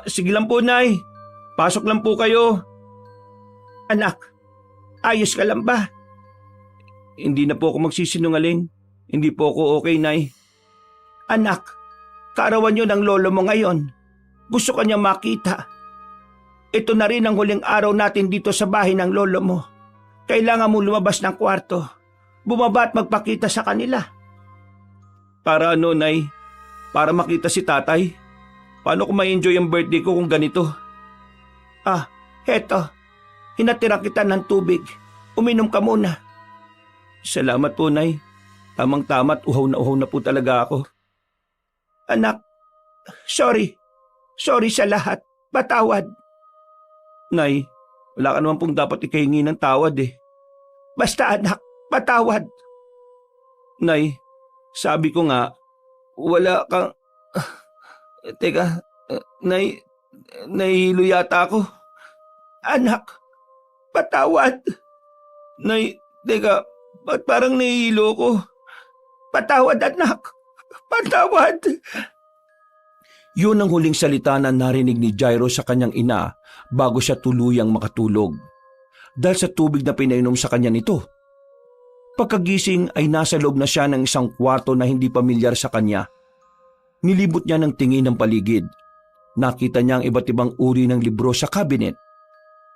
Sige lang po, Nay. Pasok lang po kayo. Anak, ayos ka lang ba? Hindi na po ako magsisinungaling. Hindi po ako okay, Nay. Anak, kaarawan niyo ng lolo mo ngayon. Gusto ka niya makita. Ito na rin ang huling araw natin dito sa bahay ng lolo mo. Kailangan mo lumabas ng kwarto. Bumaba at magpakita sa kanila. Para ano, Nay? Para makita si tatay? Paano ko ma-enjoy ang birthday ko kung ganito? Heto. Hinatiran kita ng tubig. Uminom ka muna. Salamat po, Nay. Tamang-tama at uhaw na po talaga ako. Anak, sorry. Sorry sa lahat. Patawad. Nay, wala ka naman pong dapat ikahingi ng tawad eh. Basta anak, patawad. Nay, sabi ko nga, wala kang... Teka, Nay, nahihilo yata ako. Anak, patawad. Nay, teka, ba't parang nahihilo ko? Patawad, anak. Patawad. Yun ang huling salita na narinig ni Jairo sa kanyang ina bago siya tuluyang makatulog. Dahil sa tubig na pinainom sa kanya nito. Pagkagising ay nasa loob na siya ng isang kwarto na hindi pamilyar sa kanya. Nilibot niya ng tingin ng paligid. Nakita niya ang iba't ibang uri ng libro sa cabinet.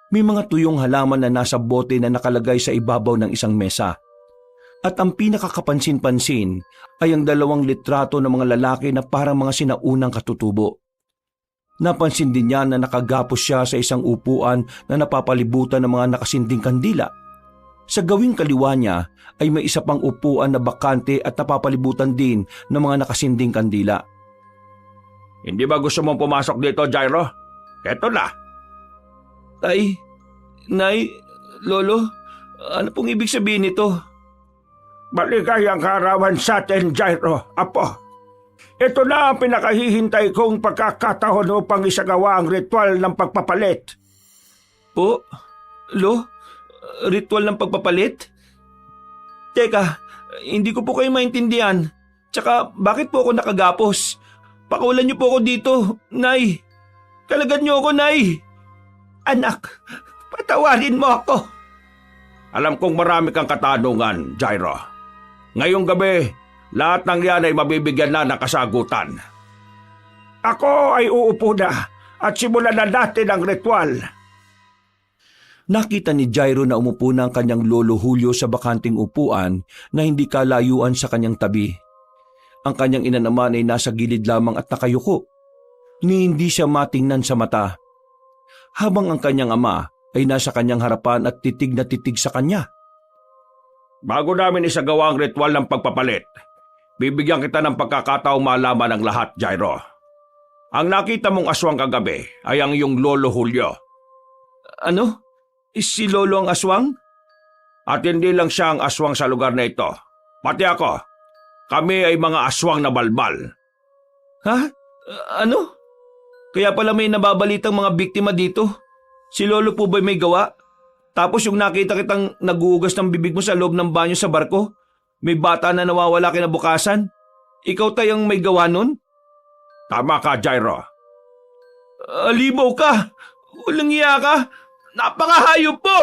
May mga tuyong halaman na nasa bote na nakalagay sa ibabaw ng isang mesa. At ang pinakakapansin-pansin ay ang 2 litrato ng mga lalaki na parang mga sinaunang katutubo. Napansin din niya na nakagapos siya sa isang upuan na napapalibutan ng mga nakasinding kandila. Sa gawing kaliwa niya ay may isa pang upuan na bakante at napapalibutan din ng mga nakasinding kandila. Hindi ba gusto mong pumasok dito, Jairo? Eto na. Tay, Nay, Lolo, ano pong ibig sabihin nito? Maligayang karawan sa atin, Jairo, apo. Ito na ang pinakahihintay kong pagkakataon upang isagawa ang ritual ng pagpapalit. Po? Lo? Ritual ng pagpapalit? Teka, hindi ko po kayo maintindihan. Tsaka bakit po ako nakagapos? Pakulan niyo po ako dito, Nay. Kalagan niyo ako, Nay. Anak, patawarin mo ako. Alam kong marami kang katanungan, Jairo. Ngayong gabi, lahat ng yan ay mabibigyan na ng kasagutan. Ako ay uupo na at simulan na natin ang ritual. Nakita ni Jairo na umupo na ang kanyang lolo Julio sa bakanting upuan na hindi kalayuan sa kanyang tabi. Ang kanyang ina naman ay nasa gilid lamang at nakayuko, ni hindi siya matingnan sa mata. Habang ang kanyang ama ay nasa kanyang harapan at titig na titig sa kanya. Bago namin isagawa ang ritual ng pagpapalit, bibigyan kita ng pagkakataong malaman ang lahat, Jairo. Ang nakita mong aswang kagabi ay ang iyong lolo Julio. Ano? Si Lolo ang aswang? At hindi lang siya ang aswang sa lugar na ito. Pati ako. Kami ay mga aswang na balbal. Ha? Ano? Kaya pala may nababalitang mga biktima dito. Si Lolo po ba'y may gawa? Tapos yung nakita kitang naguhugas ng bibig mo sa loob ng banyo sa barko, may bata na nawawala kinabukasan. Ikaw tayong may gawa nun? Tama ka, Jairo. Alimaw ka! Walang iya ka! Napakahayop mo!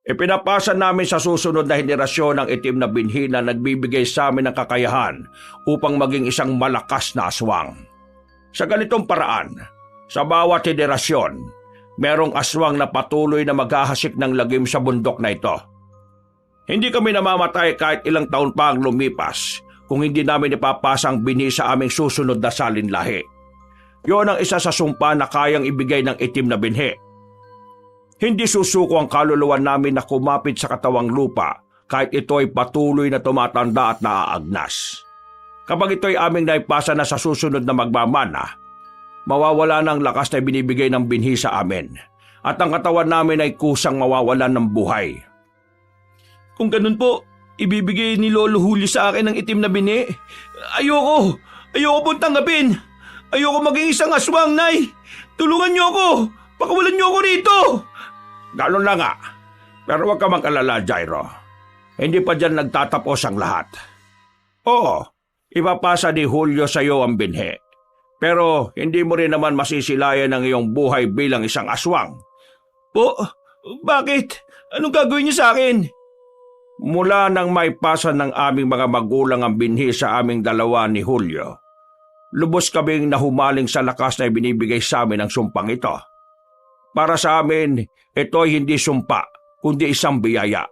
Ipinapasa namin sa susunod na henerasyon ang itim na binhi na nagbibigay sa amin ng kakayahan upang maging isang malakas na aswang. Sa ganitong paraan, sa bawat henerasyon, merong aswang na patuloy na maghahasik ng lagim sa bundok na ito. Hindi kami namamatay kahit ilang taon pa ang lumipas kung hindi namin ipapasa ang binhi sa aming susunod na salinlahi. Yon ang isa sa sumpa na kayang ibigay ng itim na binhi. Hindi susuko ang kaluluwa namin na kumapit sa katawang lupa kahit ito ay patuloy na tumatanda at naaagnas. Kapag ito ay aming naipasa na sa susunod na magmamana, mawawala ng lakas na binibigay ng binhi sa amin at ang katawan namin ay kusang mawawalan ng buhay. Kung ganun po, ibibigay ni Lolo Julio sa akin ng itim na binhi. Ayoko! Ayoko pong tanggapin! Ayoko maging isang aswang, Nay! Tulungan niyo ako! Pakawalan niyo ako rito! Ganon na nga. Pero huwag ka mag-alala, Jairo. Hindi pa dyan nagtatapos ang lahat. Oo, ipapasa ni Julio sa iyo ang binhi. Pero hindi mo rin naman masisilayan ang iyong buhay bilang isang aswang. Po, bakit? Anong gagawin niyo sa akin? Mula nang maipasa ng aming mga magulang ang binhi sa aming dalawa ni Julio, lubos kaming nahumaling sa lakas na ibinibigay sa amin ng sumpang ito. Para sa amin, ito ay hindi sumpa, kundi isang biyaya.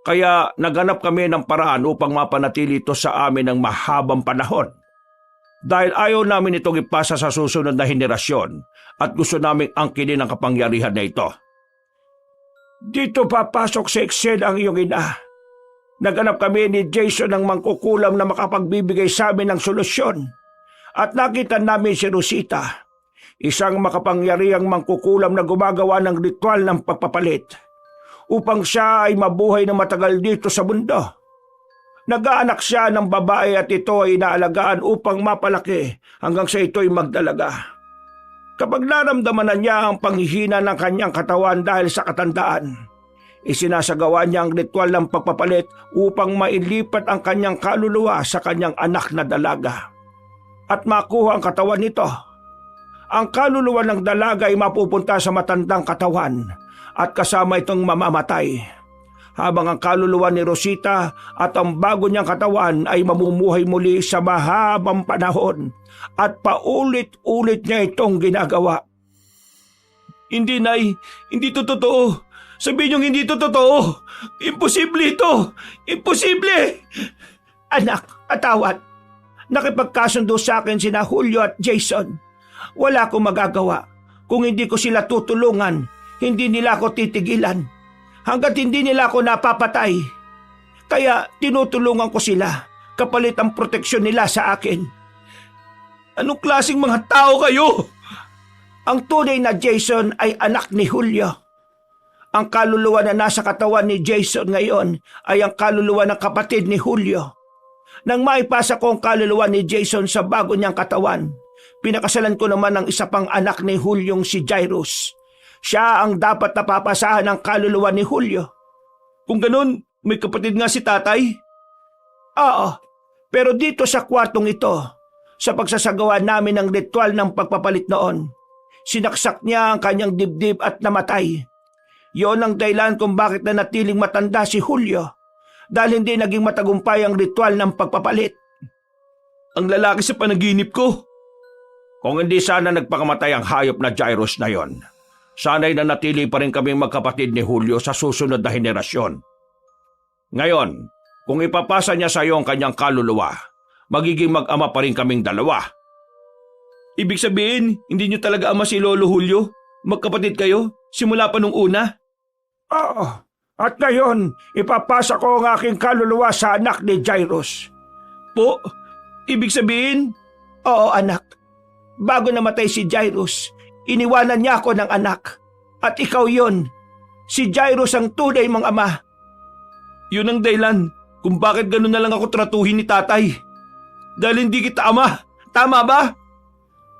Kaya naganap kami ng paraan upang mapanatili ito sa amin ng mahabang panahon. Dahil ayaw namin itong ipasa sa susunod na henerasyon at gusto naming angkinin ang kapangyarihan na ito. Dito papasok sa Excel ang iyong ina. Naganap kami ni Jason ng mangkukulam na makapagbibigay sa amin ng solusyon. At nakita namin si Rosita, isang makapangyarihang mangkukulam na gumagawa ng ritual ng pagpapalit upang siya ay mabuhay na matagal dito sa mundo. Nag-aanak siya ng babae at ito ay inaalagaan upang mapalaki hanggang sa ito'y magdalaga. Kapag naramdaman na niya ang panghihina ng kanyang katawan dahil sa katandaan, isinasagawa niya ang ritual ng pagpapalit upang mailipat ang kanyang kaluluwa sa kanyang anak na dalaga at makuha ang katawan nito. Ang kaluluwa ng dalaga ay mapupunta sa matandang katawan at kasama itong mamamatay, habang ang kaluluwa ni Rosita at ang bago niyang katawan ay mamumuhay muli sa mahabang panahon at paulit-ulit niya itong ginagawa. Hindi, Nay. Hindi to totoo. Sabihin niyong hindi to totoo. Imposible ito. Imposible! Anak, atawad. Nakipagkasundo sa akin sina Julio at Jason. Wala akong magagawa. Kung hindi ko sila tutulungan, hindi nila ako titigilan. Hanggat hindi nila ako napapatay. Kaya tinutulungan ko sila, kapalit ang proteksyon nila sa akin. Anong klaseng mga tao kayo? Ang tunay na Jason ay anak ni Julio. Ang kaluluwa na nasa katawan ni Jason ngayon ay ang kaluluwa ng kapatid ni Julio. Nang maipasa ko ang kaluluwa ni Jason sa bago niyang katawan, pinakasalan ko naman ang isa pang anak ni Julio, si Jairus. Siya ang dapat napapasahan ng kaluluwa ni Julio. Kung ganun, may kapatid nga si tatay? Oo, pero dito sa kwartong ito, sa pagsasagawa namin ng ritual ng pagpapalit noon, sinaksak niya ang kanyang dibdib at namatay. Yon ang dahilan kung bakit nanatiling matanda si Julio, dahil hindi naging matagumpay ang ritual ng pagpapalit. Ang lalaki sa panaginip ko. Kung hindi sana nagpakamatay ang hayop na Jairus na yon, sana'y nanatili pa rin kaming magkapatid ni Julio sa susunod na henerasyon. Ngayon, kung ipapasa niya sa iyo ang kanyang kaluluwa, magiging mag-ama pa rin kaming dalawa. Ibig sabihin, hindi niyo talaga ama si Lolo Julio? Magkapatid kayo? Simula pa nung una? Oo, at ngayon, ipapasa ko ang aking kaluluwa sa anak ni Jairus. Po, ibig sabihin? Oo anak, Bago namatay si Jairus, iniwanan niya ako ng anak. At ikaw yon. Si Jairus ang tunay mong ama. Yun ang dahilan kung bakit gano'n na lang ako tratuhin ni tatay. Dahil hindi kita ama. Tama ba?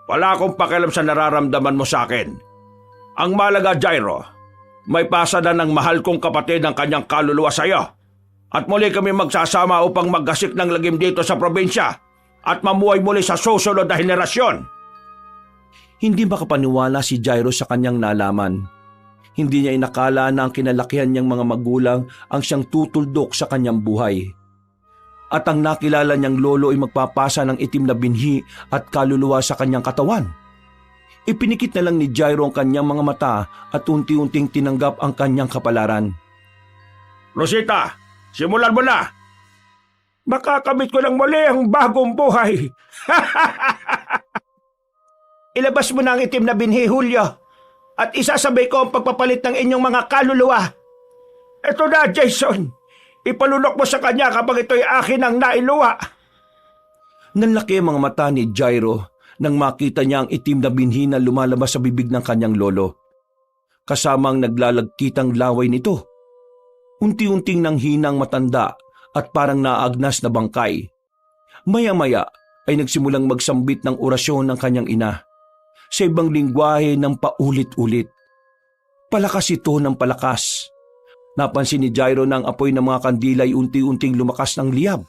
Wala akong pakialam sa nararamdaman mo sa akin. Ang malaga, Jairo, may pasada ng mahal kong kapatid ang kanyang kaluluwa sa iyo. At muli kami magsasama upang maggasik ng lagim dito sa probinsya at mamuhay muli sa susunod na henerasyon. Hindi makapaniwala si Jairo sa kanyang nalaman. Hindi niya inakala na ang kinalakihan niyang mga magulang ang siyang tutuldok sa kanyang buhay. At ang nakilala niyang lolo ay magpapasa ng itim na binhi at kaluluwa sa kanyang katawan. Ipinikit na lang ni Jairo ang kanyang mga mata at unti-unting tinanggap ang kanyang kapalaran. Rosita, simulan mo na! Makakamit ko ng muli ang bagong buhay. Ilabas mo na ang itim na binhi, Julio, at isasabay ko ang pagpapalit ng inyong mga kaluluwa. Ito na, Jason. Ipalunok mo sa kanya kapag ito'y akin ang nailuwa. Nanlaki ang mga mata ni Jairo nang makita niya ang itim na binhi na lumalabas sa bibig ng kanyang lolo. Kasama ang naglalagkitang laway nito. Unti-unting nanghinang matanda at parang naagnas na bangkay. Maya-maya ay nagsimulang magsambit ng orasyon ng kanyang ina sa ibang lingwahe ng paulit-ulit. Palakas ito ng palakas. Napansin ni Jairo na ang apoy ng mga kandila ay unti-unting lumakas ng liyab.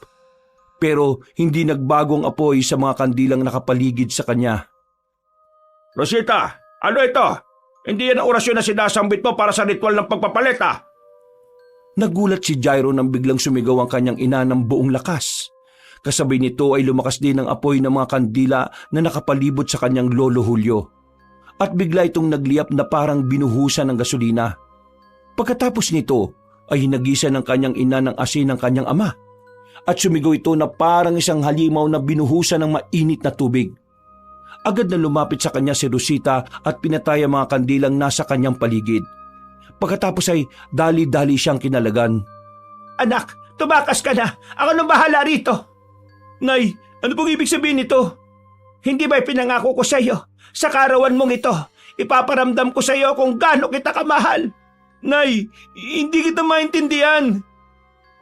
Pero hindi nagbagong apoy sa mga kandilang nakapaligid sa kanya. Rosita, ano ito? Hindi yan ang orasyon na sinasambit mo para sa ritual ng pagpapalita. Nagulat si Jairo nang biglang sumigaw ang kanyang ina ng buong lakas. Kasabay nito ay lumakas din ang apoy ng mga kandila na nakapalibot sa kanyang lolo Julio. At bigla itong nagliyap na parang binuhusan ng gasolina. Pagkatapos nito ay hinagisa ng kanyang ina ng asin ng kanyang ama. At sumigaw ito na parang isang halimaw na binuhusan ng mainit na tubig. Agad na lumapit sa kanya si Rosita at pinatay ang mga kandilang nasa kanyang paligid. Pagkatapos ay dali-dali siyang kinalagan. Anak, tumakas ka na. Ako nang bahala rito. Nay, ano pong ibig sabihin nito? Hindi ba pinangako ko sa iyo? Sa karawan mong ito, ipaparamdam ko sa iyo kung gaano kita kamahal. Nay, hindi kita maintindihan.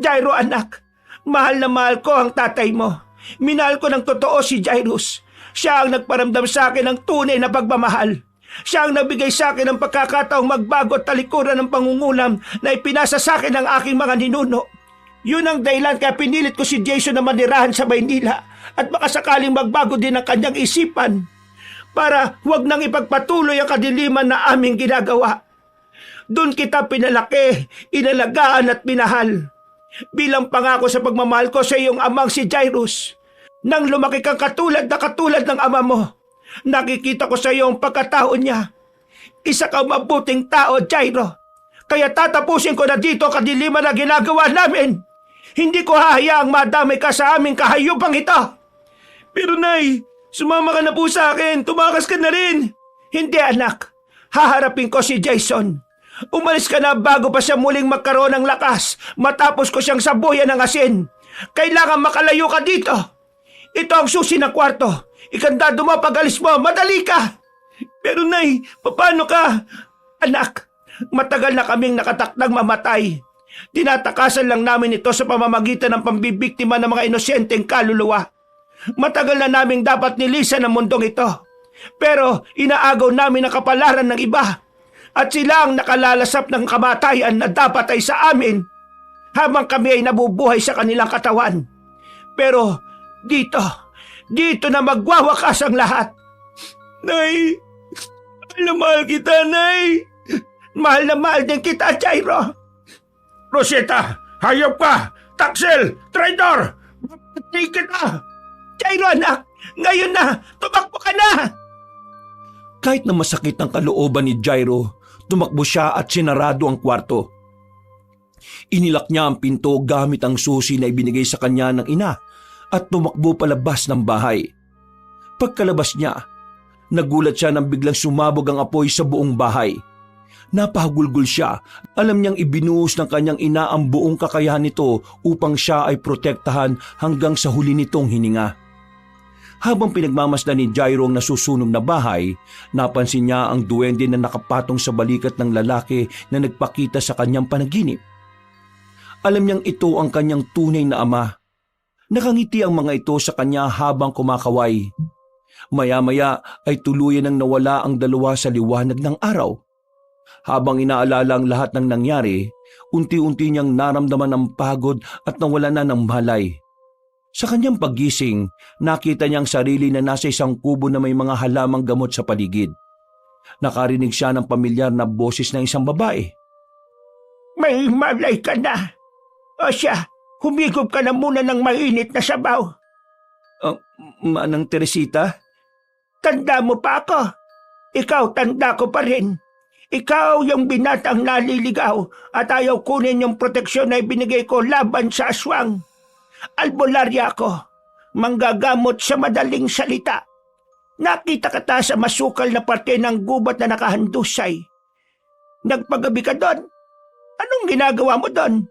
Jairo anak, mahal na mahal ko ang tatay mo. Minahal ko ng totoo si Jairus. Siya ang nagparamdam sa akin ng tunay na pagmamahal. Siya ang nagbigay sa akin ng pagkakataong magbago at talikuran ng pangungulam na ipinasa sa akin ng aking mga ninuno. Yun ang dahilan kaya pinilit ko si Jason na manirahan sa Maynila at makasakaling magbago din ang kanyang isipan para huwag nang ipagpatuloy ang kadiliman na aming ginagawa. Doon kita pinalaki, inalagaan at minahal. Bilang pangako sa pagmamahal ko sa iyong amang si Jairus. Nang lumaki kang katulad ng ama mo, nakikita ko sa iyo ang pagkatao niya. Isa kang mabuting tao, Jairo. Kaya tatapusin ko na dito ang kadiliman na ginagawa namin. Hindi ko hahayaang madamay ka sa aming kahayupang ito. Pero Nay, sumama ka na po sa akin. Tumakas ka na rin. Hindi anak. Haharapin ko si Jason. Umalis ka na bago pa siya muling magkaroon ng lakas matapos ko siyang sabuyan ng asin. Kailangan makalayo ka dito. Ito ang susi ng kwarto. Ikandado mo pag alis mo. Madali ka. Pero Nay, paano ka? Anak, matagal na kaming nakatakdang mamatay. Tinatakasan lang namin ito sa pamamagitan ng pambibiktima ng mga inosenteng kaluluwa. Matagal na naming dapat nilisan ang mundong ito. Pero inaagaw namin ang kapalaran ng iba. At sila ang nakalalasap ng kamatayan na dapat ay sa amin habang kami ay nabubuhay sa kanilang katawan. Pero dito na magwawakas ang lahat. Nay, mahal kita, Nay. Mahal na mahal din kita, Jairo. Rosita, hayop ka! Taksel! Traidor! Mapatay kita! Jairo anak, ngayon na! Tumakbo ka na! Kahit na masakit ang kalooban ni Jairo, tumakbo siya at sinarado ang kwarto. Inilak niya ang pinto gamit ang susi na ibinigay sa kanya ng ina at tumakbo palabas ng bahay. Pagkalabas niya, nagulat siya nang biglang sumabog ang apoy sa buong bahay. Napahagulgol siya. Alam niyang ibinuhos ng kanyang ina ang buong kakayahan nito upang siya ay protektahan hanggang sa huli nitong hininga. Habang pinagmamasdan ni Jairo ang nasusunog na bahay, napansin niya ang duwende na nakapatong sa balikat ng lalaki na nagpakita sa kanyang panaginip. Alam niyang ito ang kanyang tunay na ama. Nakangiti ang mga ito sa kanya habang kumakaway. Maya-maya ay tuluyan nang nawala ang dalawa sa liwanag ng araw. Habang inaalala ang lahat ng nangyari, unti-unti niyang naramdaman ang pagod at nawala na ng malay. Sa kanyang paggising, nakita niyang sarili na nasa isang kubo na may mga halamang gamot sa paligid. Nakarinig siya ng pamilyar na boses ng isang babae. May malay ka na. O siya, humigop ka na muna ng mainit na sabaw. Manang Teresita? Tanda mo pa ako. Ikaw tanda ko pa rin. Ikaw yung binatang naliligaw at ayaw kunin yung proteksyon na ibinigay ko laban sa aswang. Albularya ako, manggagamot sa madaling salita. Nakita ka sa masukal na parte ng gubat na nakahandusay. Nagpagabi ka doon. Anong ginagawa mo doon?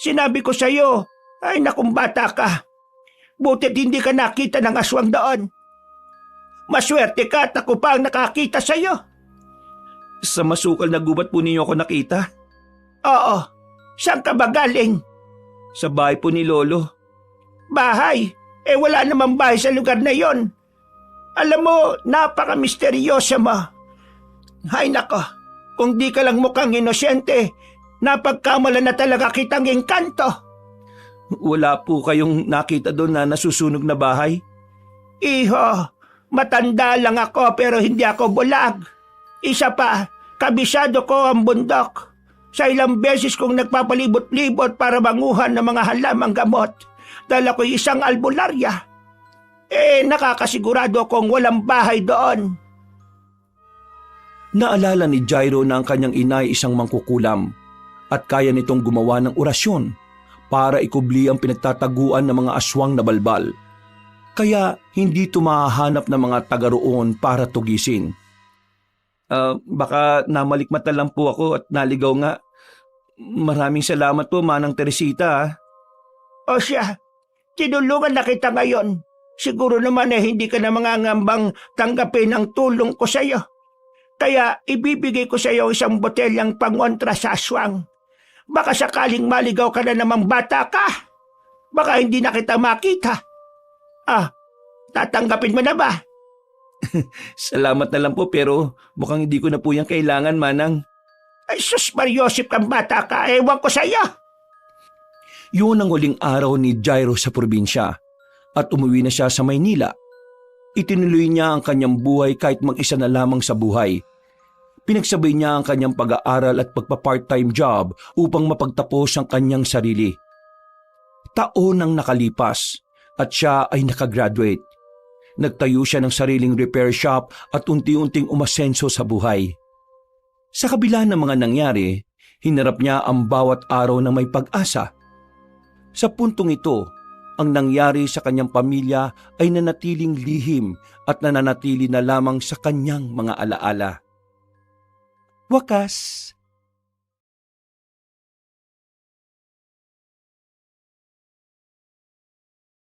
Sinabi ko sa iyo, ay nakong bata ka. Butit hindi ka nakita ng aswang doon. Maswerte ka at ako pa ang nakakita sa iyo. Sa masukal na gubat po ninyo ako nakita? Oo. Saan ka ba galing? Sa bahay po ni Lolo. Bahay? Wala namang bahay sa lugar na yon. Alam mo, napaka-misteryoso mo. Hay nako, kung di ka lang mukhang inosyente, napagkamala na talaga kitang engkanto. Wala po kayong nakita doon na nasusunog na bahay? Iho, matanda lang ako pero hindi ako bulag. Isa pa, kabisado ko ang bundok. Sa ilang beses kong nagpapalibot-libot para manguhan ng mga halamang gamot, dala ko'y isang albularya. Nakakasigurado kong walang bahay doon. Naalala ni Jairo na ang kanyang ina ay isang mangkukulam at kaya nitong gumawa ng orasyon para ikubli ang pinagtataguan ng mga aswang na balbal. Kaya hindi tumahanap ng mga taga roon para tugisin. Baka namalikmata lang po ako at naligaw nga. Maraming salamat po, Manang Teresita. O siya, tinulungan na kita ngayon. Siguro naman hindi ka na mangangambang tanggapin ang tulong ko sa iyo. Kaya ibibigay ko sa iyo isang botelyang pangontra sa aswang. Baka sakaling maligaw ka na namang bata ka. Baka hindi na kita makita. Tatanggapin mo na ba? Salamat na lang po pero mukhang hindi ko na po yan kailangan, Manang. Ay sus Mariosip kang bata ka, ewan ko sa iyo. Yun ang huling araw ni Jairo sa probinsya at umuwi na siya sa Maynila. Itinuloy niya ang kanyang buhay kahit mag-isa na lamang sa buhay. Pinagsabay niya ang kanyang pag-aaral at pagpa-part-time job upang mapagtapos ang kanyang sarili. Taon ang nakalipas at siya ay nakagraduate. Nagtayo siya ng sariling repair shop at unti-unting umasenso sa buhay. Sa kabila ng mga nangyari, hinarap niya ang bawat araw na may pag-asa. Sa puntong ito, ang nangyari sa kanyang pamilya ay nanatiling lihim at nananatili na lamang sa kanyang mga alaala. Wakas,